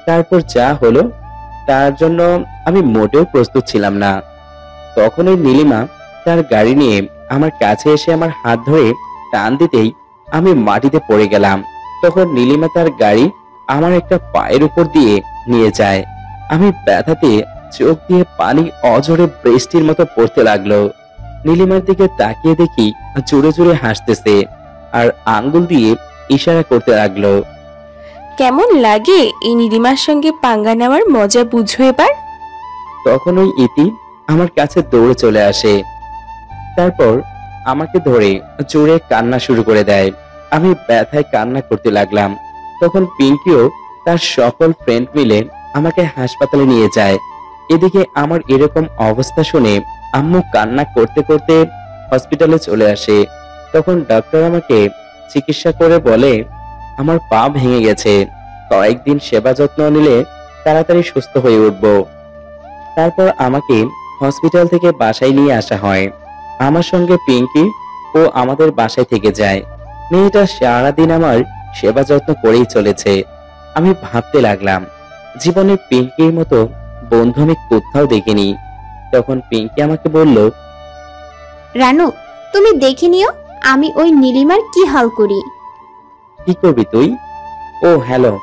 তারপর যা হলো তার জন্য আমি মোটেও প্রস্তুত ছিলাম না। তখন ওই নীলিমা তার গাড়ি নিয়ে আমার কাছে এসে আমার হাত ধরে টান দিতেই আমি মাটিতে পড়ে গেলাম। তখন নীলিমা তার গাড়ি আমার একটা পায়ের উপর দিয়ে নিয়ে যায়। আমি ব্যথাতে চোখ দিয়ে পানি অঝরে বৃষ্টির মতো পড়তে লাগলো। নীলিমার দিকে তাকিয়ে দেখি জোরে জোরে হাসতেছে আর আঙ্গুল দিয়ে ইশারা করতে লাগলো। কেমন লাগে এই নীলিমার সঙ্গে পাঙ্গা নেওয়ার মজা বুঝো এবার। তখন ওই ইতি আমার কাছে দৌড়ে চলে আসে। তারপর আমাকে ধরে জোরে কান্না শুরু করে দেয়। আমি ব্যথায় কান্না করতে লাগলাম। তখন পিঙ্কিও তার সকল ফ্রেন্ড মিলে আমাকে হাসপাতালে নিয়ে যায়। এদিকে আমার এরকম অবস্থা শুনে আম্মু কান্না করতে করতে হসপিটালে চলে আসে। তখন ডক্টর আমাকে চিকিৎসা করে বলে, আমার পা ভেঙে গেছে, কয়েকদিন সেবা যত্ন নিলে তাড়াতাড়ি সুস্থ হয়ে উঠব। তারপর আমাকে হসপিটাল থেকে বাসায় নিয়ে আসা হয়। আমার সঙ্গে পিঙ্কি ও আমাদের বাসায় থেকে যায়। মেয়েটা সারাদিন আমার সেবা যত্ন করেই চলেছে। আমি ভাবতে লাগলাম, জীবনে পিঙ্কির মতো বন্ধু আমি কোথাও দেখিনি। তখন পিঙ্কি আমাকে বলল, রানু, তুমি দেখে নিও আমি ওই নীলিমার কি হাল করি। কি করবি তুই? ও হ্যালো,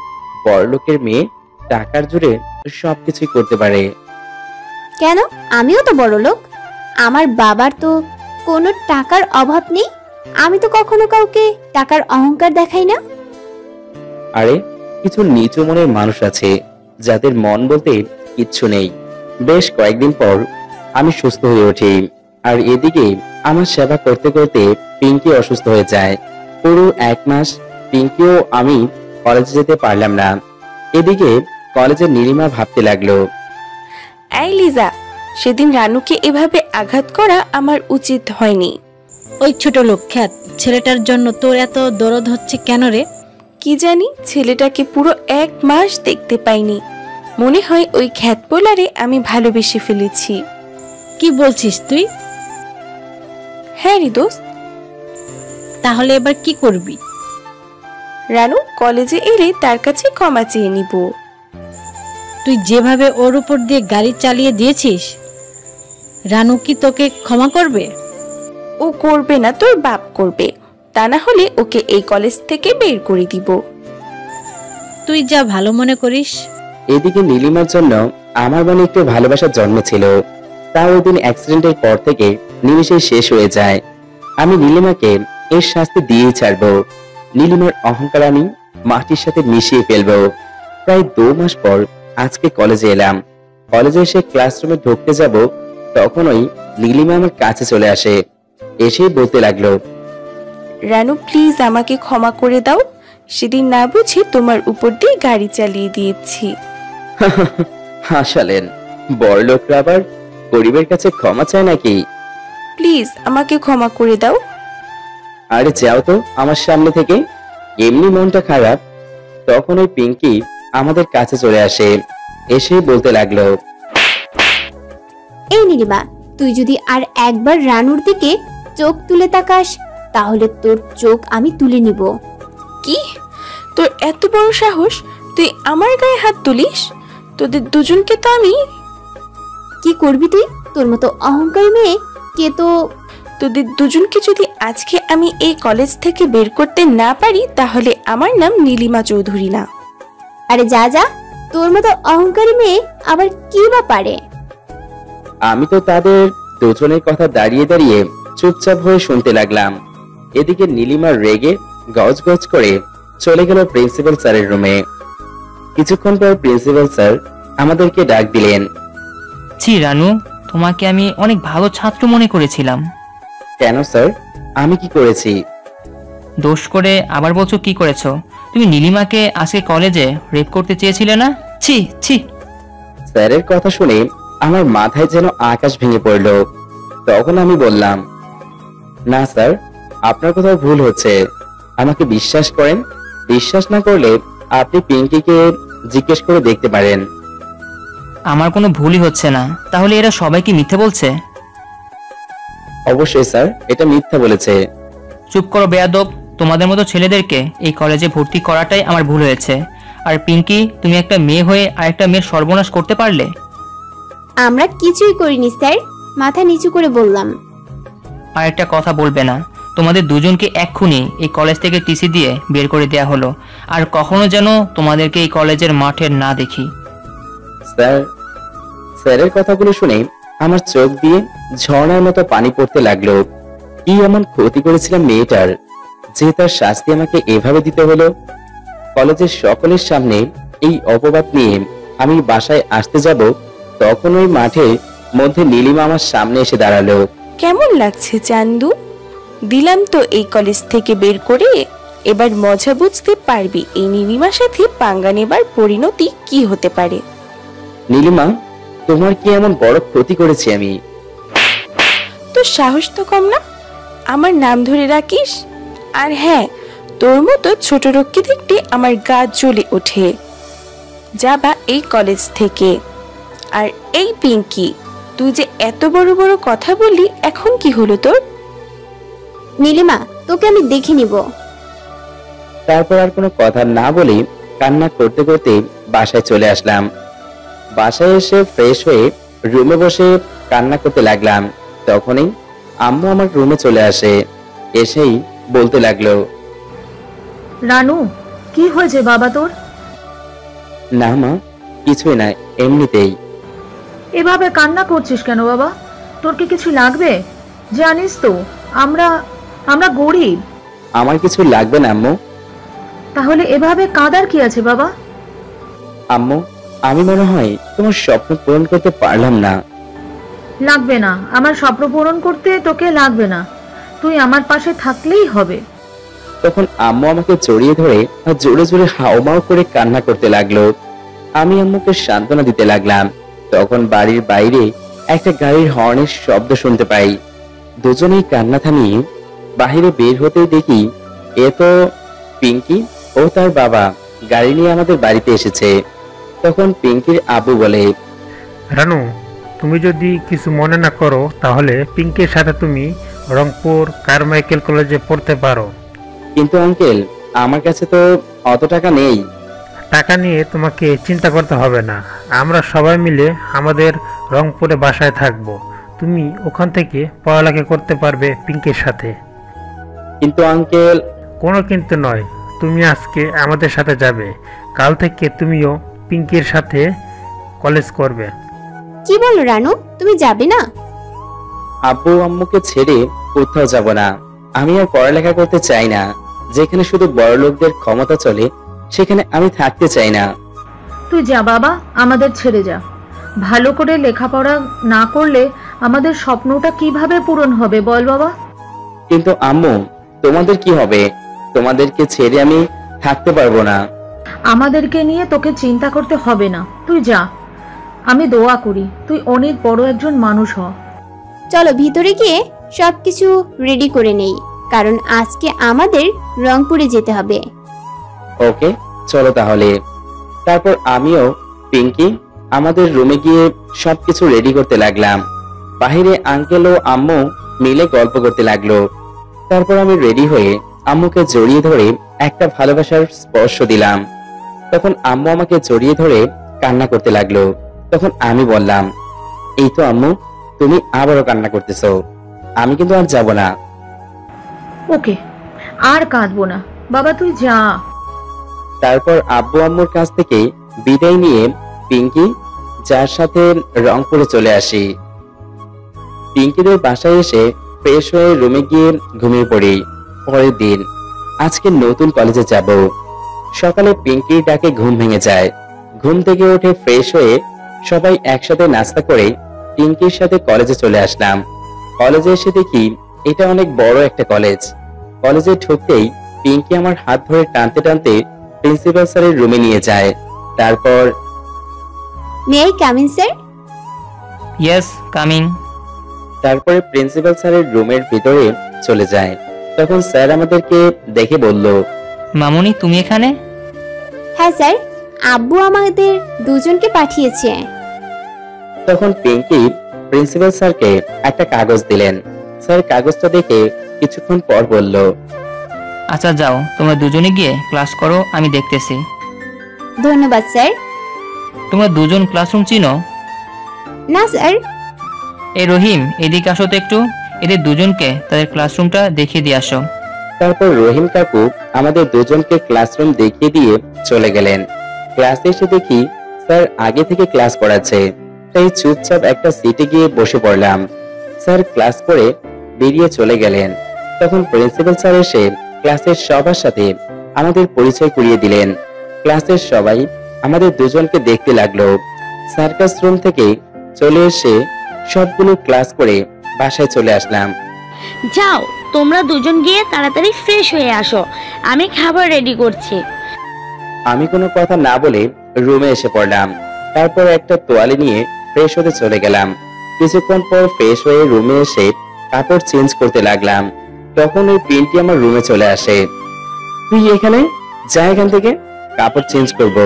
বড়লোকের মেয়ে টাকার জোরে সবকিছুই করতে পারে। কেন? আমিও তো বড় লোক। আমার বাবার তো কোনো টাকার অভাব নেই। আমি তো কখনো কাউকে টাকার অহংকার দেখাই না। আরে কিছু নিচু মনের মানুষ আছে যাদের মন বলতে কিচ্ছু নেই। বেশ কয়েকদিন পর আমি সুস্থ হয়ে উঠি। আর এদিকে আমার সেবা করতে করতে পিঙ্কি অসুস্থ হয়ে যায়। পুরো 1 মাস পিঙ্কিও আমি কলেজে যেতে পারলাম না। এদিকে কলেজের নীলিমা ভাবতে লাগলো, এই লিজা, সেদিন রানুকে এভাবে আঘাত করা আমার উচিত হয়নি। ওই ছোট লোক খ্যাত ছেলেটার জন্য তোর এত দরদ হচ্ছে কেন রে? কি জানি, ছেলেটাকে পুরো 1 মাস দেখতে পাইনি। মনে হয় ওই খ্যাতপোলারে আমি ভালোবেসে ফেলেছি। কি বলছিস তুই? হ্যাঁ রে দোস্ত। তাহলে এবার কি করবি? রানু কলেজে এলে তার কাছে ক্ষমা চেয়ে নিব। তুই যেভাবে ওর উপর দিয়ে গাড়ি চালিয়ে দিয়েছিস, রানু কি তোকে ক্ষমা করবে? ও করবে না, তোর বাপ করবে। তা না হলে ওকে এই কলেজ থেকে বের করে দিব। তুই যা ভালো মনে করিস। এদিকে নীলিমার জন্য আমার মনে একটু ভালোবাসা জন্মেছিল। তা ওই দিন অ্যাক্সিডেন্টের পর থেকে নিমেষে শেষ হয়ে যায়। আমি নীলিমাকে এর শাস্তি দিয়ে ছাড়বো। নীলিমার অহংকার আমি মাটির সাথে মিশিয়ে ফেলবো। প্রায় 2 মাস পর আজকে কলেজে এলাম। কলেজে এসে ক্লাসরুমে ঢুকতে যাব, তখনই নীলিমা আমার কাছে চলে আসে। এসেই বলতে লাগলো, রানু প্লিজ আমাকে ক্ষমা করে দাও, সেদিন না বুঝে তোমার উপর দিয়ে গাড়ি চালিয়ে দিয়েছি। হাসালেন, বড়লোকরা আবার গরিবের কাছে ক্ষমা চায় নাকি? প্লিজ আমাকে ক্ষমা করে দাও। আরে যাও তো আমার সামনে থেকে, এমনি মনটা খারাপ। তখন ওই পিঙ্কি আমাদের কাছে চলে আসে। এসে বলতে লাগলো, এই নীলিমা, তুই যদি আর একবার রানুর দিকে চোখ তুলে তাকাস তাহলে তোর চোখ আমি তুলে নিব। কি, তোর এত বড় সাহস, তুই আমার গায়ে হাত তুলিস? তোদের দুজনকে তো আমি। কি করবি তুই? তোর মতো অহংকারী মেয়ে কে তো। তোদের দুজনকে যদি আজকে আমি এই কলেজ থেকে বের করতে না পারি তাহলে আমার নাম নীলিমা চৌধুরী না। আরে যা যা, তোর মতো অহংকারী মেয়ে আবার কি বা পারে? আমি তো তাদের দুজনের কথা দাঁড়িয়ে দাঁড়িয়ে চুপচাপ হয়ে শুনতে লাগলাম। এদিকে নীলিমা রেগে গজ গজ করে চলে গেল প্রিন্সিপাল স্যারের রুমে। কিছুক্ষণ পর প্রিন্সিপাল স্যার আমাদেরকে ডাক দিলেন। ছি রানু, তোমাকে আমি অনেক ভালো ছাত্র মনে করেছিলাম। কেন স্যার, আমি কি করেছি? দোষ করে আবার বলছো কি করেছো? তুমি নীলিমাকে আজকে কলেজে রেপ করতে চেয়েছিলে না? ছি ছি। স্যারের কথা শুনে আমার মাথায় যেন আকাশ ভেঙে পড়ল। তখন আমি বললাম, না স্যার, আপনার কোথাও ভুল হচ্ছে। আমাকে বিশ্বাস করেন। বিশ্বাস না করলে আপনি পিঙ্কিকে জিজ্ঞেস করে দেখতে পারেন। আমার কোনো ভুলই হচ্ছে না। তাহলে এরা সবাই কি মিথ্যে বলছে? অবশ্যই স্যার, এটা মিথ্যা বলেছে। চুপ করো বেয়াদব। তোমাদের মতো ছেলেদেরকে এই কলেজে ভর্তি করাটাই আমার ভুল হয়েছে। আর পিঙ্কি, তুমি একটা মেয়ে হয়ে আরেকটা মেয়ের সর্বনাশ করতে পারলে? আমরা কিছুই করিনি স্যার, মাথা নিচু করে বললাম। আর একটা কথা বলবে না। তোমাদের দুজনকে এক্ষুনি এই কলেজ থেকে টিসি দিয়ে বের করে দেয়া হলো। আর কখনো যেন তোমাদেরকে এই কলেজের মাঠে না দেখি। স্যার, স্যারের কথাগুলো শুনে আমার চোখ দিয়ে ঝর্ণার মতো পানি পড়তে লাগলো। কি এমন ক্ষতি করেছিলাম মেয়েটার যে তার শাস্তি আমাকে এভাবে দিতে হলো? কলেজের সকলের সামনে এই অপবাদ নিয়ে আমি বাসায় আসতে যাব, তখন ওই মাঠে মধ্যে নীলিমা আমার সামনে এসে দাঁড়ালো। কেমন লাগছে চান্দু? দিলাম তো এই কলেজ থেকে বের করে। এবার মজা বুঝতে পারবি এই নীলিমার সাথে পাঙ্গা নেবার পরিণতি কি হতে পারে। নীলিমা, তোমার কি এমন বড় ক্ষতি করেছি আমি? তোর সাহস তো কম না, আমার নাম ধরে রাখিস। আর হ্যাঁ, তোর মতো ছোট রক্ষী দেখতে আমার গা জ্বলে ওঠে। যাবা এই কলেজ থেকে। আর এই পিঙ্কি, তুই যে এত বড় বড় কথা বললি, এখন কি হলো তোর? নীলিমা, তোকে আমি দেখে নিব। তারপর আর কোনো কথা না বলে কান্না করতে করতে বাসায় চলে আসলাম। বাসায় এসে ফ্রেশ হয়ে রুমে বসে কান্না করতে লাগলাম। তখনই আম্মু আমার রুমে চলে আসে। এসেই বলতে লাগলো, রানু, কি হয়েছে বাবা তোর? না মা, কিছুই না, এমনিতেই। এভাবে কান্না করছিস কেন বাবা? তোর কি কিছু লাগবে? জানিস তো আমরা আমরা গরিব। আমার কিছু লাগবে না আম্মু। তাহলে এভাবে কাঁদার কি আছে বাবা? আম্মু, আমি মনে হয় তোমার স্বপ্ন পূরণ করতে পারলাম না। লাগবে না, আমার স্বপ্ন পূরণ করতে তোকে লাগবে না। তুই আমার পাশে থাকলেই হবে। তখন আম্মু আমাকে জড়িয়ে ধরে আর জোরে জোরে হাওমাও করে কান্না করতে লাগলো। আমি আম্মুকে সান্ত্বনা দিতে লাগলাম। তখন বাড়ির বাইরে একটা গাড়ির হর্নের শব্দ শুনতে পাই। দুজনেই কান্না থামিয়ে বাহিরে বের হতেই দেখি এ তো পিঙ্কি ও তার বাবা গাড়ি নিয়ে আমাদের বাড়িতে এসেছে। তখন পিঙ্কির আব্বু বলে, রানু, তুমি যদি কিছু মনে না করো তাহলে পিঙ্কির সাথে তুমি রংপুর কারমাইকেল কলেজে পড়তে পারো। কিন্তু আঙ্কেল, আমার কাছে তো অত টাকা নেই। টাকা নিয়ে তোমাকে চিন্তা করতে হবে না। আমরা সবাই মিলে আমাদের রংপুরে বাসায় থাকবো। তুমি ওখান থেকে পড়ালেখা করতে পারবে পিঙ্কির সাথে। কিন্তু আঙ্কেল, কোনো কিন্তু নয়, তুমি আজকে আমাদের সাথে যাবে। কাল থেকে তুমিও পিঙ্কির সাথে কলেজ করবে। কি বলো রানু, তুমি যাবে না? আব্বু আম্মুকে ছেড়ে কোথাও যাব না। আমি আর পড়ালেখা করতে চাই না। যেখানে শুধু বড় লোকদের ক্ষমতা চলে সেখানে আমি থাকতে চাই না। তুই যা বাবা, আমাদের ছেড়ে যা। ভালো করে লেখাপড়া না করলে আমাদের স্বপ্নটা কিভাবে পূরণ হবে বল বাবা? কিন্তু আম্মু, তোমাদের কি হবে? তোমাদেরকে ছেড়ে আমি থাকতে পারবো না। আমাদেরকে নিয়ে তোকে চিন্তা করতে হবে না, তুই যা। আমি দোয়া করি তুই অনেক বড় একজন মানুষ হ। চলো ভিতরে গিয়ে সবকিছু রেডি করে নেই, কারণ আজকে আমাদের রংপুরে যেতে হবে। ওকে, চলো তাহলে। তারপর আমিও পিঙ্কি আমাদের রুমে গিয়ে সবকিছু রেডি করতে লাগলাম। বাহিরে আঙ্কেল ও আম্মু মিলে গল্প করতে লাগলো। তারপর আমি রেডি হয়ে আম্মুকে জড়িয়ে ধরে একটা ভালোবাসার স্পর্শ দিলাম। তখন আম্মু আমাকে জড়িয়ে ধরে কান্না করতে লাগলো। তখন আমি বললাম, এই তো আম্মু, তুমি আবারও কান্না করতেছো। আমি কিন্তু আর যাব না। ওকে, আর কাঁদবো না বাবা, তুই যা। তারপর আব্বু আম্মুর কাছ থেকে বিদায় নিয়ে পিঙ্কি যার সাথে রংপুরে চলে আসি। পিঙ্কিদের বাসায় এসে ফ্রেশ হয়ে রুমে গিয়ে ঘুমিয়ে পড়ি। পরের দিন আজকে নতুন কলেজে যাব। সকালে পিঙ্কির ডাকে ঘুম ভেঙে যায়। ঘুম থেকে উঠে ফ্রেশ হয়ে সবাই একসাথে নাস্তা করে পিঙ্কির সাথে কলেজে চলে আসলাম। কলেজে এসে দেখি এটা অনেক বড় একটা কলেজ। কলেজে ঢুকতেই পিঙ্কি আমার হাত ধরে টানতে টানতে প্রিন্সিপাল স্যারের রুমে নিয়ে যায়। তারপর, may I come in sir? Yes, coming. তারপরে প্রিন্সিপাল স্যারের রুমের ভিতরে চলে যায়। তখন স্যার আমাদেরকে দেখে বলল, মামুনি তুমি এখানে? হ্যাঁ স্যার, আব্বু আমাদের দুজনকে পাঠিয়েছে। তখন পিঙ্কি প্রিন্সিপাল স্যারকে একটা কাগজ দিলেন। স্যার কাগজটা দেখে কিছুক্ষণ পর বলল, আচ্ছা যাও, তোমরা দুজনে গিয়ে ক্লাস করো, আমি দেখতেছি। ধন্যবাদ স্যার। তোমরা দুজন ক্লাসরুম চিনো? না স্যার। এই রহিম, এদিকে আসো তো একটু। এদের দুজনকে তাদের ক্লাসরুমটা দেখিয়ে দিয়ে আসো। তারপর রহিম কাকু আমাদের দুজনকে ক্লাসরুম দেখিয়ে দিয়ে চলে গেলেন। ক্লাসে এসে দেখি স্যার আগে থেকে ক্লাস করাচ্ছে, তাই চুপচাপ একটা সিটে গিয়ে বসে পড়লাম। স্যার ক্লাস করে বেরিয়ে চলে গেলেন। তখন প্রিন্সিপাল স্যার এসে ক্লাসের সবার সাথে আমাদের পরিচয় করিয়ে দিলেন। ক্লাসের সবাই আমাদের দুজনকে দেখতে লাগলো। সার্কাস রুম থেকে চলে এসে সবগুলো ক্লাস করে বাসায় চলে আসলাম। যাও, তোমরা দুজন গিয়ে তাড়াতাড়ি ফ্রেশ হয়ে আসো, আমি খাবার রেডি করছি। আমি কোনো কথা না বলে রুমে এসে পড়লাম। তারপর একটা তোয়ালে নিয়ে ফ্রেশ হতে চলে গেলাম। কিছুক্ষণ পর ফ্রেশ হয়ে রুমে এসে কাপড় চেঞ্জ করতে লাগলাম। তখন ওই পিনটি আমার রুমে চলে আসে। তুই এখানে যা, এখান থেকে কাপড় চেঞ্জ করব।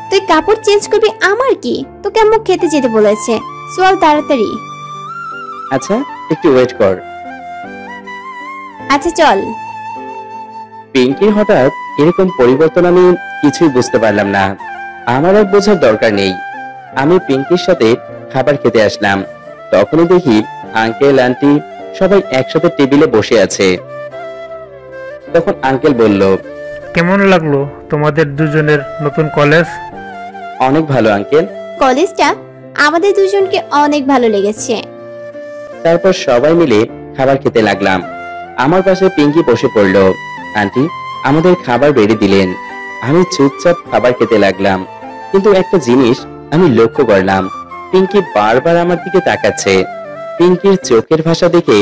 তুই কাপড় চেঞ্জ করবি আমার কি? তোকে আম্মু খেতে যেতে বলেছে, চল তাড়াতাড়ি। আচ্ছা একটু ওয়েট কর। আচ্ছা চল। পিঙ্কির হঠাৎ এরকম পরিবর্তন আমি কিছুই বুঝতে পারলাম না। আমার আর বোঝার দরকার নেই। আমি পিঙ্কির সাথে খাবার খেতে আসলাম। তখনই দেখি আঙ্কেল আন্টি সবাই একসাথে টেবিলে বসে আছে। তখন আঙ্কেল বলল, কেমন লাগলো তোমাদের দুজনের নতুন কলেজ? অনেক ভালো আঙ্কেল। কলেজটা আমাদের দুজনকে অনেক ভালো লেগেছে। তারপর সবাই মিলে খাবার খেতে লাগলাম। আমার পাশে পিঙ্কি বসে পড়লো। আন্টি আমাদের খাবার বেড়ে দিলেন। আমি চুপচাপ খাবার খেতে লাগলাম। কিন্তু একটা জিনিস আমি লক্ষ্য করলাম, পিঙ্কি বারবার আমার দিকে তাকাচ্ছে। পিঙ্কির চোখের ভাষা দেখে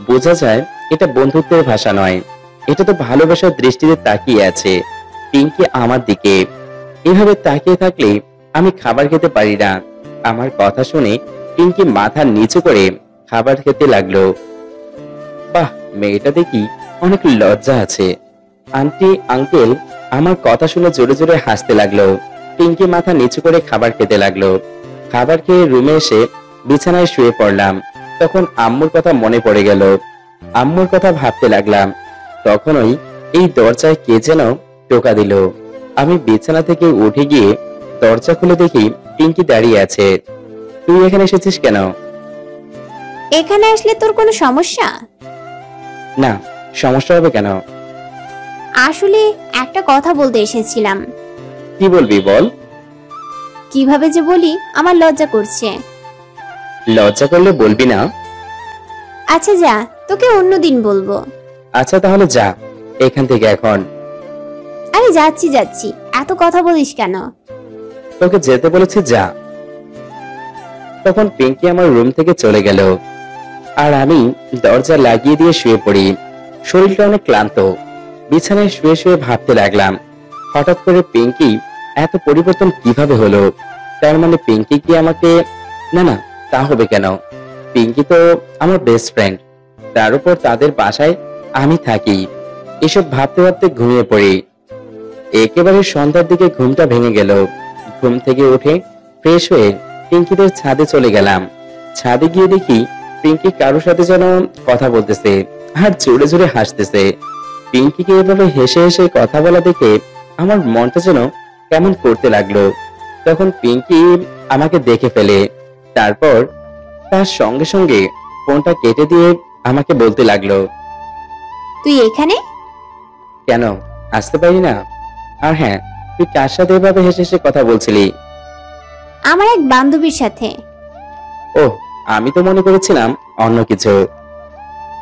বোঝা যায় এটা বন্ধুত্বের ভাষা নয়, এটা তো ভালোবাসার দৃষ্টিতে তাকিয়ে আছে পিঙ্কি আমার দিকে। এভাবে তাকিয়ে থাকলে আমি খাবার খেতে পারি না। আমার কথা শুনে পিঙ্কি মাথা নিচু করে খাবার খেতে লাগলো। বাহ, মেয়েটা দেখি অনেক লজ্জা আছে। আন্টি আঙ্কেল আমার কথা শুনে জোরে জোরে হাসতে লাগলো। পিঙ্কি মাথা নিচু করে খাবার খেতে লাগলো। খাবার খেয়ে রুমে এসে বিছানায় শুয়ে পড়লাম। তখন আম্মুর কথা মনে পড়ে গেল। আম্মুর কথা ভাবতে লাগলাম। তখনই এই দরজায় কে যেন টোকা দিল। আমি বিছানা থেকে উঠে গিয়ে দরজা খুলে দেখি পিঙ্কি দাঁড়িয়ে আছে। তুই এখানে এসেছিস কেন? এখানে আসলে তোর কোনো সমস্যা? না, সমস্যা হবে কেন? আসলে একটা কথা বলতে এসেছিলাম। কি বলবি বল। কিভাবে যে বলি আমার লজ্জা করছে। লজ্জা করলে বলবি না? আচ্ছা যা, তোকে অন্যদিন বলবো। আচ্ছা তাহলে যা এখান থেকে এখন। আরে যাচ্ছি যাচ্ছি, এত কথা বলিস কেন? তোকে যেতে বলেছি, যা। তখন পিঙ্কি আমার রুম থেকে চলে গেল আর আমি দরজা লাগিয়ে দিয়ে শুয়ে পড়ি। শরীরটা অনেক ক্লান্ত। বিছানায় শুয়ে শুয়ে ভাবতে লাগলাম, হঠাৎ করে পিঙ্কি এত পরিবর্তন কিভাবে হলো? তার মানে পিঙ্কি কি আমাকে... না না, তা হবে কেন? পিঙ্কি তো আমার বেস্ট ফ্রেন্ড, তার উপর তাদের বাসায় আমি থাকি। এসব ভাবতে ভাবতে ঘুমিয়ে পড়ি। একেবারে সন্ধ্যার দিকে ঘুমটা ভেঙে গেল। ঘুম থেকে উঠে ফ্রেশ হয়ে পিঙ্কিদের ছাদে চলে গেলাম। ছাদে গিয়ে দেখি পিঙ্কি কারোর সাথে যেন কথা বলতেছে আর জোরে জোরে হাসতেছে। পিঙ্কিকে এভাবে হেসে হেসে কথা বলা দেখে আমার মনটা যেন কেমন করতে লাগলো। তখন পিঙ্কি আমাকে দেখে ফেলে, তারপর তার সঙ্গে সঙ্গে ফোনটা কেটে দিয়ে আমাকে বলতে লাগলো, তুই এখানে? কেন আসতে পারি না? আর হ্যাঁ, তুই কার সাথে এভাবে হেসে হেসে কথা বলছিলি? আমার এক বান্ধবীর সাথে। ওহ, আমি তো মনে করেছিলাম অন্য কিছু।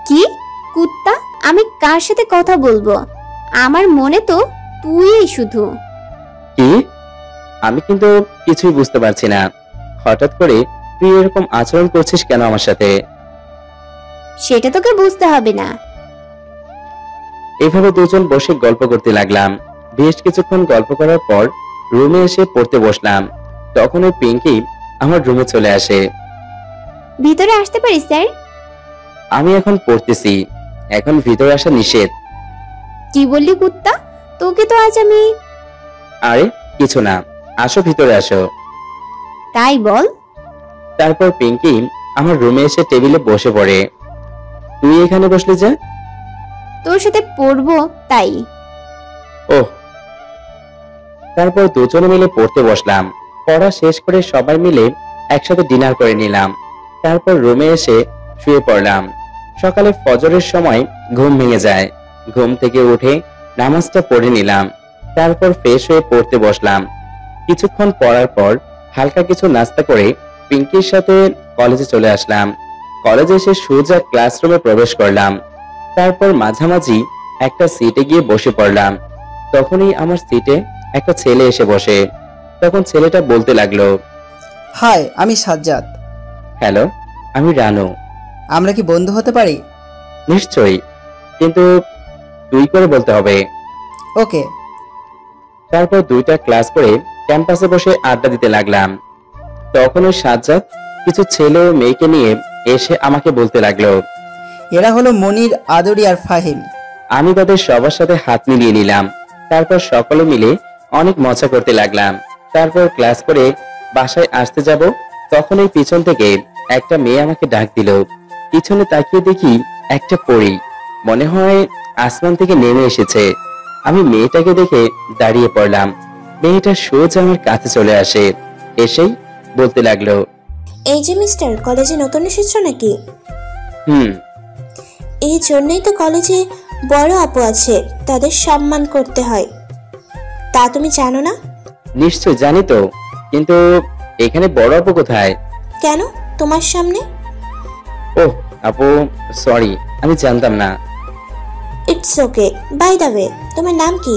কি কুত্তা, আমি কার সাথে কথা বলবো? আমার মনে তো তুইই শুধু। কি? আমি কিন্তু কিছুই বুঝতে পারছি না। হঠাৎ করে তুই এরকম আচরণ করছিস কেন আমার সাথে? সেটা তোকে বুঝতে হবে না। এভাবে দুজন বসে গল্প করতে লাগলাম। বেশ কিছুক্ষণ গল্প করার পর রুমে এসে পড়তে বসলাম। তখন ওই পিঙ্কি আমার রুমে চলে আসে। ভিতরে আসতে পারি স্যার? আমি এখন পড়তেছি, এখন ভিতরে আসা নিষেধ। কি বললি কুত্তা? তোকে তো আজ আমি... আরে কিছু না, আসো ভিতরে আসো। তাই বল। তারপর পিঙ্কি আমার রুমে এসে টেবিলে বসে পড়ে। তুই এখানে বসলি যে? তোর সাথে পড়বো তাই। ওহ। তারপর দুজনে মিলে পড়তে বসলাম। পড়া শেষ করে সবাই মিলে একসাথে ডিনার করে নিলাম। তারপর রুমে এসে শুয়ে পড়লাম। সকালে ফজরের সময় ঘুম ভেঙে যায়। ঘুম থেকে উঠে নামাজটা পড়ে নিলাম। তারপর ফ্রেশ হয়ে পড়তে বসলাম। কিছুক্ষণ পড়ার পর হালকা কিছু নাস্তা করে পিঙ্কির সাথে কলেজে চলে আসলাম। কলেজে এসে সোজা ক্লাসরুমে প্রবেশ করলাম। তারপর মাঝামাঝি একটা সিটে গিয়ে বসে পড়লাম। তখনই আমার সিটে একটা ছেলে এসে বসে। তখন ছেলেটা বলতে লাগলো, হাই, আমি সাজ্জাদ। হ্যালো, আমি রানু। আমরা কি বন্ধু হতে পারি? নিশ্চয়ই, কিন্তু তুই করে বলতে হবে। ওকে। তারপর দুইটা ক্লাস করে ক্যাম্পাসে বসে আড্ডা দিতে লাগলাম। তখন ওই সাজ্জাদ কিছু ছেলে ও মেয়েকে নিয়ে এসে আমাকে বলতে লাগলো, এরা হলো মনির, আদরি আর ফাহিম। আমি তাদের সবার সাথে হাত মিলিয়ে নিলাম। তারপর সকলে মিলে অনেক মজা করতে লাগলাম। তারপর ক্লাস করে বাসায় আসতে যাব, তখন এই পিছন থেকে একটা মেয়ে আমাকে ডাক দিল। পিছনে তাকিয়ে দেখি একটা পরী, মনে হয় আসমান থেকে নেমে এসেছে। আমি মেয়েটাকে দেখে দাঁড়িয়ে পড়লাম। মেয়েটা সোজা আমার কাছে চলে আসে, এসেই বলতে লাগলো, এই যে মিস্টার, কলেজে নতুন এসেছো নাকি? হুম। এই জন্যই তো কলেজে বড় আপু আছে, তাদের সম্মান করতে হয়। তা তুমি জানো না? নিশ্চয় জানি তো, কিন্তু এখানে বড় আপু কোথায়? কেন, তোমার সামনে। ওহ আপু, সরি, আমি জানতাম না। It's okay. By the way, তোমার নাম কি?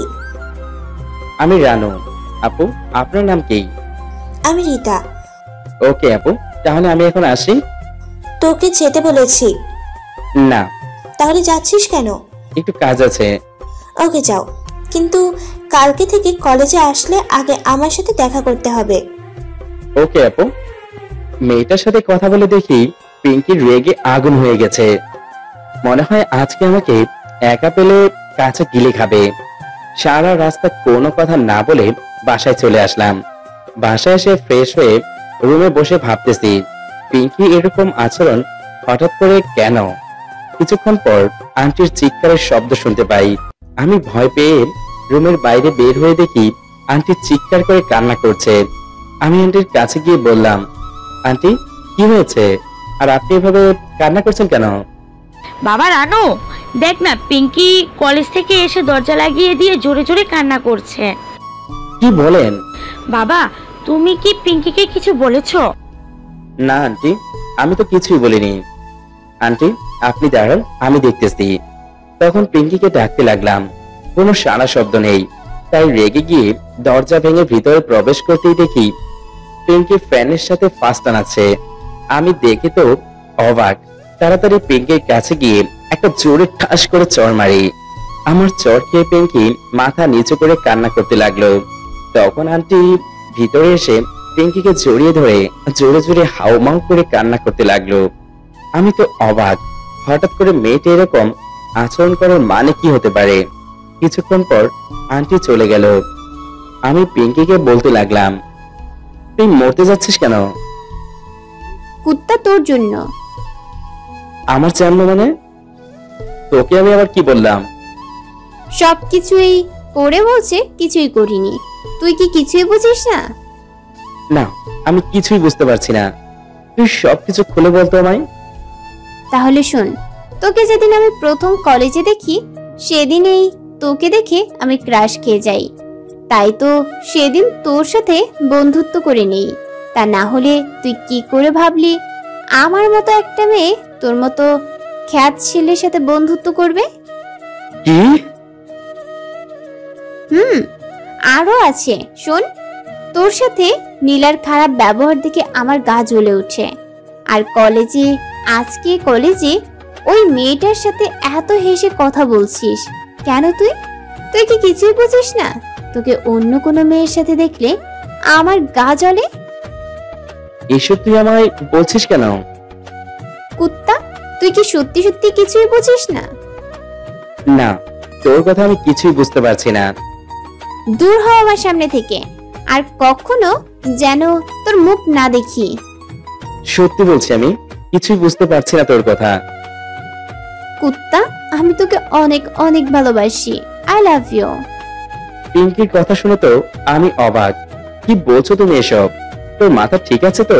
আমি রানু। আপু, আপনার নাম কি? আমি রিতা। ওকে আপু, তাহলে আমি এখন আসি। তোকে যেতে বলেছি। না। তাহলে যাচ্ছিস কেন? একটু কাজ আছে। ওকে যাও, কিন্তু কালকে থেকে কলেজে আসলে আগে আমার সাথে দেখা করতে হবে। ওকে আপু। মেয়েটার সাথে কথা বলে দেখি পিঙ্কির রেগে আগুন হয়ে গেছে। মনে হয় আজকে আমাকে একা পেলে কাছে গিলে খাবে। সারা রাস্তা কোনো কথা না বলে বাসায় চলে আসলাম। বাসায় এসে ফ্রেশ হয়ে রুমে বসে ভাবতেছি, পিঙ্কি এরকম আচরণ হঠাৎ করে কেন? কিছুক্ষণ পর আন্টির চিৎকারের শব্দ শুনতে পাই। আমি ভয় পেয়ে রুমের বাইরে বের হয়ে দেখি আন্টি চিৎকার করে কান্না করছে। আমি আন্টির কাছে গিয়ে বললাম, আন্টি কি হয়েছে, আর আপনি এভাবে কান্না করছেন কেন? বাবা রানু, দেখ না, পিঙ্কি কলেজ থেকে এসে দরজা লাগিয়ে দিয়ে জোরে জোরে কান্না করছে। কি বলেন? বাবা, তুমি কি পিঙ্কিকে কিছু বলেছো? না আন্টি, আমি তো কিছুই বলিনি। আন্টি আপনি দাঁড়ান, আমি দেখতেছি। তখন পিঙ্কিকে ডাকতে লাগলাম, কোনো সাড়া শব্দ নেই। তাই রেগে গিয়ে দরজা ভেঙে ভিতরে প্রবেশ করতেই দেখি পিঙ্কি ফ্যানের সাথে ফাঁস টানাচ্ছে। আমি দেখে তো অবাক। তাড়াতাড়ি পিঙ্কির কাছে গিয়ে একটা জোরে ঠাস করে চড় মারি। আমার চড় খেয়ে পিঙ্কি মাথা নিচু করে কান্না করতে লাগলো। তখন আন্টি ভিতরে এসে পিঙ্কিকে জড়িয়ে ধরে জোরে জোরে হাউমাউ করে কান্না করতে লাগলো। আমি তো অবাক, হঠাৎ করে মেয়েটা এরকম আচরণ করার মানে কি হতে পারে। কিছুক্ষণ পর আন্টি চলে গেল। আমি পিঙ্কিকে বলতে লাগলাম, তুই মরতে যাচ্ছিস কেন? কুত্তা তোর জন্য। আমার জন্য মানে? তোকে আমি আবার কি বললাম? সবকিছুই করে বলছে কিছুই করিনি। তুই কি কিছুই বুঝিস না? না, আমি কিছুই বুঝতে পারছি না। তুই সবকিছু খুলে বলতো আমায়। তাহলে শোন, তোকে যেদিন আমি প্রথম কলেজে দেখি সেদিনেই তোকে দেখে আমি ক্রাশ খেয়ে যাই। তাই তো সেদিন তোর সাথে বন্ধুত্ব করে নেই। তা না হলে তুই কি করে ভাবলি আমার মতো একটা মেয়ে তোর মতো খ্যাত ছেলের সাথে বন্ধুত্ব করবে? কি? আরো আছে, শোন। তোর সাথে নীলার খারাপ ব্যবহার দেখে আমার গা জ্বলে উঠে। আর আজকে কলেজে ওই মেয়েটার সাথে এত হেসে কথা বলছিস কেন? তুই কি কিছুই বুঝিস না? তোকে অন্য কোনো মেয়ের সাথে দেখলে আমার গা জ্বলে। এসব তুই আমায় বলছিস কেন? কুত্তা, তুই কি সত্যি সত্যি কিছুই বুঝিস না? না, তোর কথা আমি কিছুই বুঝতে পারছি না। দূর হ আমার সামনে থেকে, আর কখনো যেন তোর মুখ না দেখি। সত্যি বলছি, আমি কিছুই বুঝতে পারছি না তোর কথা। কুত্তা, আমি তোকে অনেক অনেক ভালোবাসি। I love you. পিঙ্কির কথা শুনে তো আমি অবাক। কি বলছো তুমি এসব? তোর মাথা ঠিক আছে তো?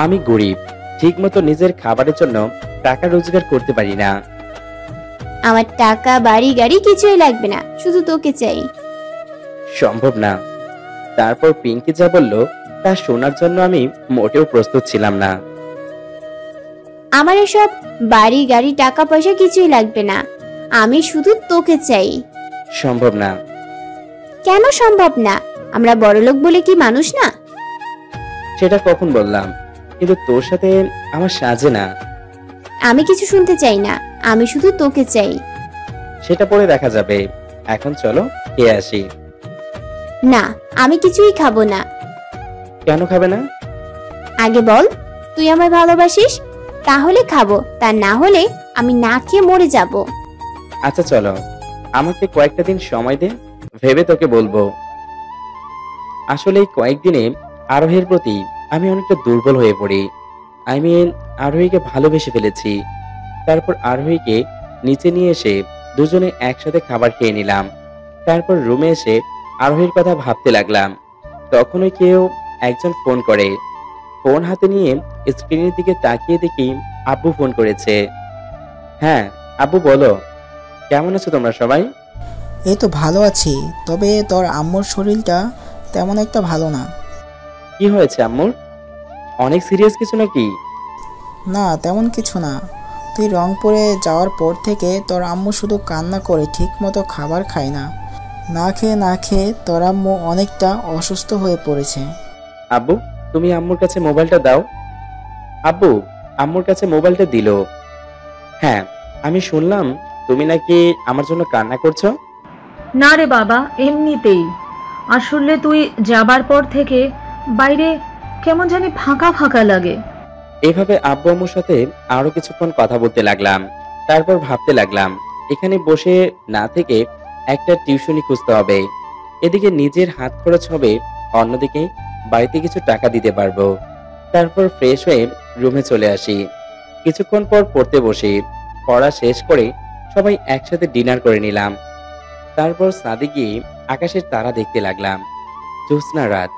আমি গরিব, ঠিক মতো নিজের খাবারের জন্য টাকা রোজগার করতে পারি না। আমার টাকা বাড়ি গাড়ি কিছুই লাগবে না, শুধু তোকে চাই। সম্ভব না। তারপর পিঙ্কি যা বলল তা শোনার জন্য আমি মোটেও প্রস্তুত ছিলাম না। আমার এসব বাড়ি গাড়ি টাকা পয়সা কিছুই লাগবে না, আমি শুধু তোকে চাই। সম্ভব না। কেন সম্ভব না? আমরা বড়লোক বলে কি মানুষ না? সেটা কখন বললাম? কিন্তু তোর সাথে আমার সাজে না। আমি কিছু শুনতে চাই না, আমি শুধু তোকে চাই। সেটা পরে দেখা যাবে, এখন চলো খেয়ে আসি। না, আমি কিছুই খাবো না। কেন খাবে না? আগে বল, তুই আমায় ভালোবাসিস? তাহলে খাবো, তা না হলে আমি না খেয়ে মরে যাব। আচ্ছা চলো, আমাকে কয়েকটা দিন সময় দে, ভেবে তোকে বলবো। আসলে এই কয়েকদিনে আরোহীর প্রতি আমি অনেকটা দুর্বল হয়ে পড়ি। আরোহীকে ভালোবেসে ফেলেছি। তারপর আরোহীকে নিচে নিয়ে এসে দুজনে একসাথে খাবার খেয়ে নিলাম। তারপর রুমে এসে আরোহীর কথা ভাবতে লাগলাম। তখনই কেউ একজন ফোন করে। ফোন হাতে নিয়ে স্ক্রিনের দিকে তাকিয়ে দেখি আব্বু ফোন করেছে। হ্যাঁ আব্বু, বলো, কেমন আছো তোমরা সবাই? এই তো ভালো আছি, তবে তোর আম্মুর শরীরটা তেমন একটা ভালো না। কি হয়েছে আম্মুর? অনেক সিরিয়াস কিছু নাকি? না, তেমন কিছু না। তুই রংপুরে যাওয়ার পর থেকে তোর আম্মু শুধু কান্না করে, ঠিক মতো খাবার খায় না। না খেয়ে তোর আম্মু অনেকটা অসুস্থ হয়ে পড়েছে। আব্বু, তুমি আম্মুর কাছে মোবাইলটা দাও। আব্বু আম্মুর কাছে মোবাইলটা দিল। হ্যাঁ, আমি শুনলাম তুমি নাকি আমার জন্য কান্না করছো। না রে বাবা, এমনিতেই। আসলে তুই যাবার পর থেকে বাইরে কেমন জানি ফাঁকা ফাঁকা লাগে। এভাবে আব্বু আম্মুর সাথে আরো কিছুক্ষণ কথা বলতে লাগলাম। তারপর ভাবতে লাগলাম এখানে বসে না থেকে একটা টিউশনি খুঁজতে হবে। এদিকে নিজের হাত খরচ হবে, অন্যদিকে বাড়িতে কিছু টাকা দিতে পারবো। তারপর ফ্রেশ হয়ে রুমে চলে আসি। কিছুক্ষণ পর পড়তে বসি। পড়া শেষ করে সবাই একসাথে ডিনার করে নিলাম। তারপর ছাদে গিয়ে আকাশের তারা দেখতে লাগলাম। জ্যোৎস্না রাত,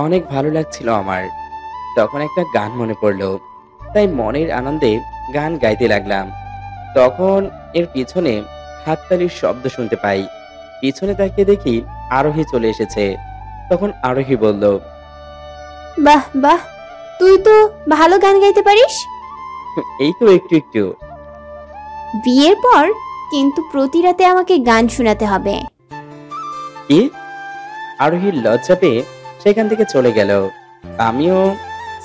অনেক ভালো লাগছিল আমার। তখন একটা গান মনে পড়লো, তাই মনের আনন্দে গান গাইতে লাগলাম। তখন এর পিছনে হাততালির শব্দ শুনতে পাই। পিছনে তাকিয়ে দেখি আরোহী চলে এসেছে। তখন আরোহী বলল, বাহ বাহ, তুই তো ভালো গান গাইতে পারিস। এই তো একটু একটু। বিয়ের পর কিন্তু প্রতি রাতে আমাকে গান শোনাতে হবে। কি? আরোহীর লজ্জা পেয়ে সেখান থেকে চলে গেল। আমিও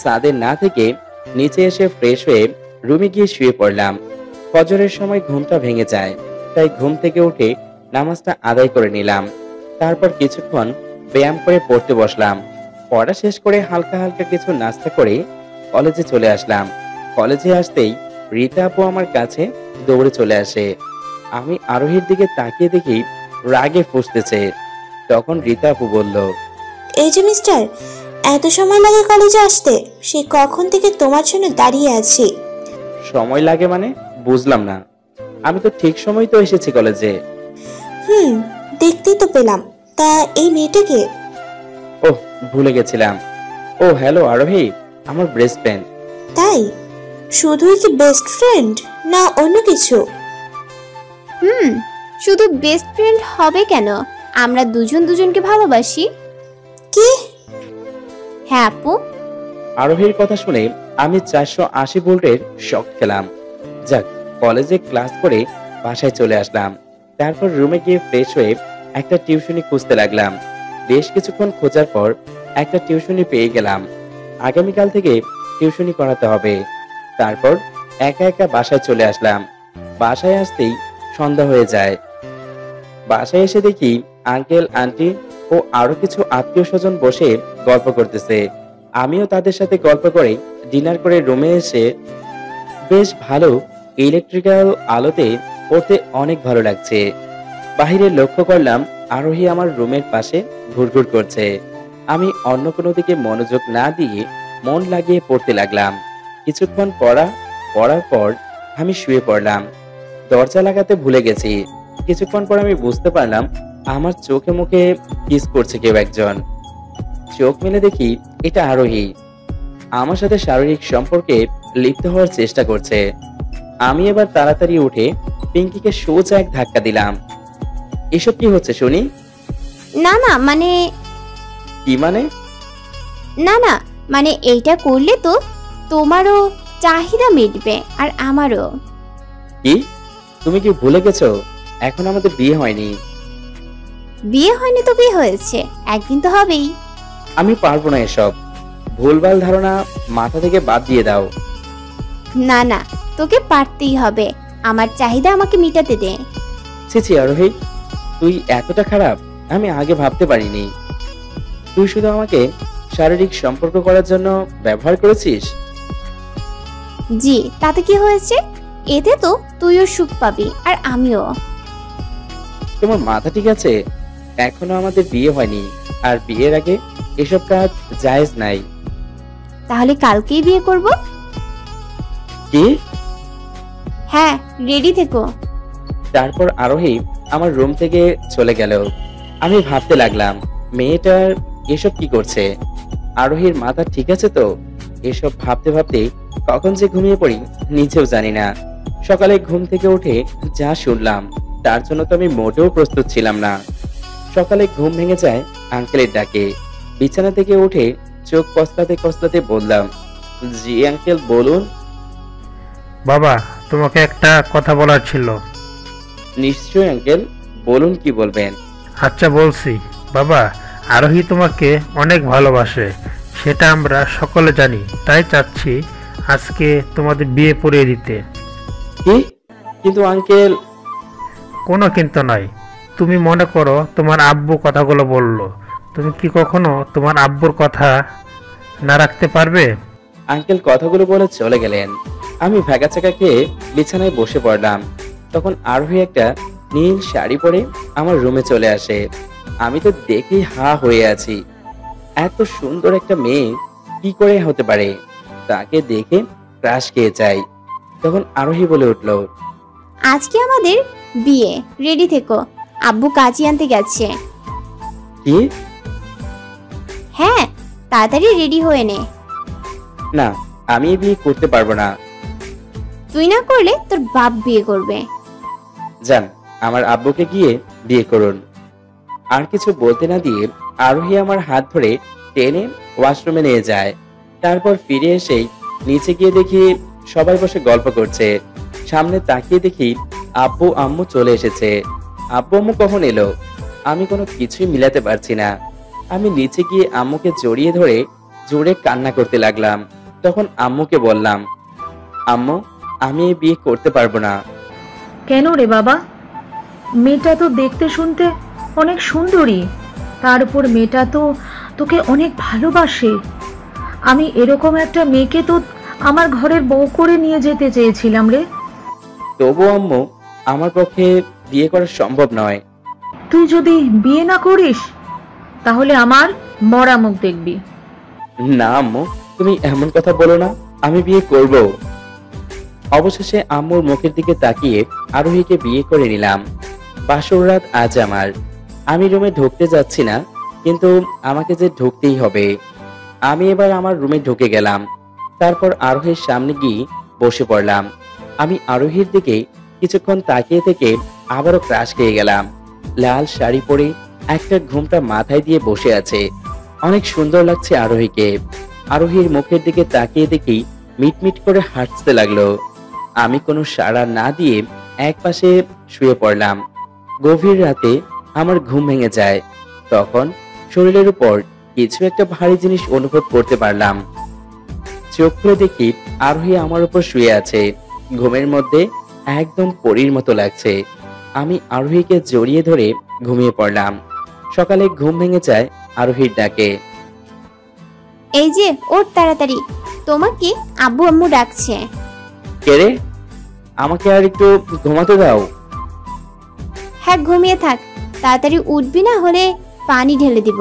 ছাদে না থেকে নিচে এসে ফ্রেশ হয়ে রুমে গিয়ে শুয়ে পড়লাম। ফজরের সময় ঘুমটা ভেঙে যায়, তাই ঘুম থেকে উঠে নামাজটা আদায় করে নিলাম। তারপর কিছুক্ষণ ব্যায়াম করে পড়তে বসলাম। পড়া শেষ করে হালকা হালকা কিছু নাস্তা করে কলেজে চলে আসলাম। কলেজে আসতেই রীতা আপু আমার কাছে দৌড়ে চলে আসে। আমি আরোহীর দিকে তাকিয়ে দেখি রাগে ফুঁসতেছে। তখন রীতা আপু বলল, এই যে মিস্টার, এত সময় লাগে কলেজে আসতে? সে কখন থেকে তোমার জন্য দাঁড়িয়ে আছি। সময় লাগে মানে? বুঝলাম না। আমি তো ঠিক সময় তো এসেছি কলেজে। দেখতেই তো পেলাম। তা এই মেয়েটাকে? ওহ, ভুলে গেছিলাম। ও হ্যালো আরোহী, আমার বেস্ট ফ্রেন্ড। তাই? শুধুই কি বেস্ট ফ্রেন্ড না অন্য কিছু? শুধু বেস্ট ফ্রেন্ড হবে কেন, আমরা দুজন দুজনকে ভালোবাসি। কি? হ্যাঁ আপু। আরোহীর কথা শুনে আমি 480 ভোল্টের শক খেলাম। যাক, কলেজে ক্লাস করে বাসায় চলে আসলাম। তারপর রুমে গিয়ে ফ্রেশ হয়ে একটা টিউশনি খুঁজতে লাগলাম। বেশ কিছুক্ষণ খোঁজার পর একটা টিউশনি পেয়ে গেলাম। আগামীকাল থেকে টিউশনি করাতে হবে। তারপর একা একা বাসায় চলে আসলাম। বাসায় আসতেই সন্ধ্যা হয়ে যায়। বাসায় এসে দেখি আঙ্কেল আন্টি ও আরো কিছু আত্মীয় স্বজন বসে গল্প করতেছে। আমিও তাদের সাথে গল্প করে ডিনার করে রুমে এসে বেশ ভালো ইলেকট্রিক্যাল আলোতে পড়তে অনেক ভালো লাগছে। বাহিরে লক্ষ্য করলাম আরোহী আমার রুমের পাশে ঘুরঘুর করছে। আমি অন্য কোনো দিকে মনোযোগ না দিয়ে মন লাগিয়ে পড়তে লাগলাম। কিছুক্ষণ পড়ার পর আমি শুয়ে পড়লাম। দরজা লাগাতে ভুলে গেছি। কিছুক্ষণ পর আমি বুঝতে পারলাম আমার চোখে মুখে কিস করছে কেউ একজন। চোখ মেলে দেখি এটা আরোহী আমার সাথে শারীরিক সম্পর্কে লিপ্ত হওয়ার চেষ্টা করছে। আমি এবার তাড়াতাড়ি উঠে পিঙ্কিকে সোজা এক ধাক্কা দিলাম। এসব কি হচ্ছে শুনি? না না মানে কি মানে? না না মানে এইটা করলে তো তোমারও চাহিদা মিটবে আর আমারও। কি? তুমি কি ভুলে গেছো এখন আমাদের বিয়ে হয়নি? বিয়ে হয়নি তো বিয়ে হয়েছে, একদিন তো হবেই। আমি পারবো না এসব। ভুলভাল ধারণা মাথা থেকে বাদ দিয়ে দাও। না না, তোকে পারতেই হবে। আমার চাহিদা আমাকে মিটাতে দে। ছি আরোহী, তুই এতটা খারাপ আমি আগে ভাবতে পারিনি। তুই শুধু আমাকে শারীরিক সম্পর্ক করার জন্য ব্যবহার করেছিস। জি, তাতে কি হয়েছে? এতে তো তুইও সুখ পাবি আর আমিও। তোমার মাথা ঠিক আছে? এখনো আমাদের বিয়ে হয়নি, আর বিয়ের আগে এসব কাজ জায়েজ নাই। তাহলে কালকেই বিয়ে করব। কি? হ্যাঁ, রেডি থেকো। তারপর আরোহী আমার রুম থেকে চলে গেল। আমি ভাবতে লাগলাম মেয়েটার এসব কি করছে। আরোহীর মাথা ঠিক আছে তো? এসব ভাবতে ভাবতে কখন যে ঘুমিয়ে পড়ি নিজেও জানি না। সকালে ঘুম থেকে উঠে যা শুনলাম তার জন্য তো আমি মোটেও প্রস্তুত ছিলাম না। সকালে ঘুম ভেঙে যায় আঙ্কেলের ডাকে। বিছানা থেকে উঠে চোখ কসলাতে কসলাতে বললাম, জি আঙ্কেল বলুন। বাবা, তোমাকে একটা কথা বলার ছিল। নিশ্চয়ই আঙ্কেল, বলুন কি বলবেন। আচ্ছা বলছি। বাবা, আরোহী তোমাকে অনেক ভালোবাসে, সেটা আমরা সকলে জানি। তাই চাচ্ছি আজকে তোমাদের বিয়ে পড়িয়ে দিতে। কি? কিন্তু আঙ্কেল। কোনো কিন্তু নয়। তুমি মনে করো তোমার আব্বু কথাগুলো বললো, তুমি কি কখনো তোমার আব্বুর কথা না রাখতে পারবে? আঙ্কেল কথাগুলো বলে চলে গেলেন। আমি ভ্যাগাচাকা খেয়ে বিছানায় বসে পড়লাম। তখন আরোহী একটা নীল শাড়ি পরে আমার রুমে চলে আসে। আমি তো দেখেই হা হয়ে আছি। এত সুন্দর একটা মেয়ে কি করে হতে পারে? তাকে দেখে ক্রাশ খেয়ে যাই। তখন আরোহী বলে উঠল, আজকে আমাদের বিয়ে, রেডি থেকো। আব্বু কাজী আনতে গেছে। কি? হ্যাঁ, তাড়াতাড়ি রেডি হয়ে নে। না, আমি বিয়ে করতে পারবো না। তুই না করলে তোর বাপ বিয়ে করবে। যান, আমার আব্বুকে গিয়ে বিয়ে করুন। আর কিছু বলতে না দিয়ে আরোহী আমার হাত ধরে টেনে ওয়াশরুমে নিয়ে যায়। তারপর ফিরে এসেই নিচে গিয়ে দেখি সবাই বসে গল্প করছে। সামনে তাকিয়ে দেখি আব্বু আম্মু চলে এসেছে। আব্বু আম্মু কখন এলো আমি কোনো কিছুই মিলাতে পারছি না। আমি নিচে গিয়ে আম্মুকে জড়িয়ে ধরে জোরে কান্না করতে লাগলাম। তখন আম্মুকে বললাম, আম্মু আমি এই বিয়ে করতে পারবো না। কেন রে বাবা? মেয়েটা তো দেখতে শুনতে অনেক সুন্দরী, তার উপর মেয়েটা তো তোকে অনেক ভালোবাসে। আমি এরকম একটা মেয়েকে তো আমার ঘরের বউ করে নিয়ে যেতে চেয়েছিলাম রে। তবু আম্মু আমার পক্ষে বিয়ে করা সম্ভব নয়। তুই যদি বিয়ে না করিস তাহলে আমার মরা মুখ দেখবি। না আম্মু, তুমি এমন কথা বলো না, আমি বিয়ে করব। অবশেষে আম্মুর মুখের দিকে তাকিয়ে আরোহীকে বিয়ে করে নিলাম। বাসর রাত আজ আমার। আমি রুমে ঢুকতে যাচ্ছি না, কিন্তু আমাকে যে ঢুকতেই হবে। আমি এবার আমার রুমে ঢুকে গেলাম। তারপর আরোহীর সামনে গিয়ে বসে পড়লাম। আমি আরোহীর দিকে কিছুক্ষণ তাকিয়ে থেকে আবারও ক্রাশ খেয়ে গেলাম। লাল শাড়ি পরে একটা ঘুমটা মাথায় দিয়ে বসে আছে। অনেক সুন্দর লাগছে আরোহীকে। আরোহীর মুখের দিকে তাকিয়ে দেখি মিটমিট করে হাসতে লাগলো। আমি কোনো সাড়া না দিয়ে একপাশে শুয়ে পড়লাম। গভীর রাতে আমার ঘুম ভেঙে যায়। তখন শরীরের উপর কিছু একটা ভারী জিনিস অনুভব করতে পারলাম। চোখ খুলে দেখি আরোহী আমার উপর শুয়ে আছে। ঘুমের মধ্যে একদম পরীর মতো লাগছে। আমি আরোহীকে জড়িয়ে ধরে ঘুমিয়ে পড়লাম। সকালে ঘুম ভেঙে যায় আরোহীর ডাকে। এই যে ওর তাড়াতাড়ি, তোমাকে আব্বু আম্মু ডাকছে। কে রে? আমাকে আর একটু ঘুমাতে দাও। হ্যাঁ ঘুমিয়ে থাক, তাড়াতাড়ি উঠবি না হলে পানি ঢেলে দিব।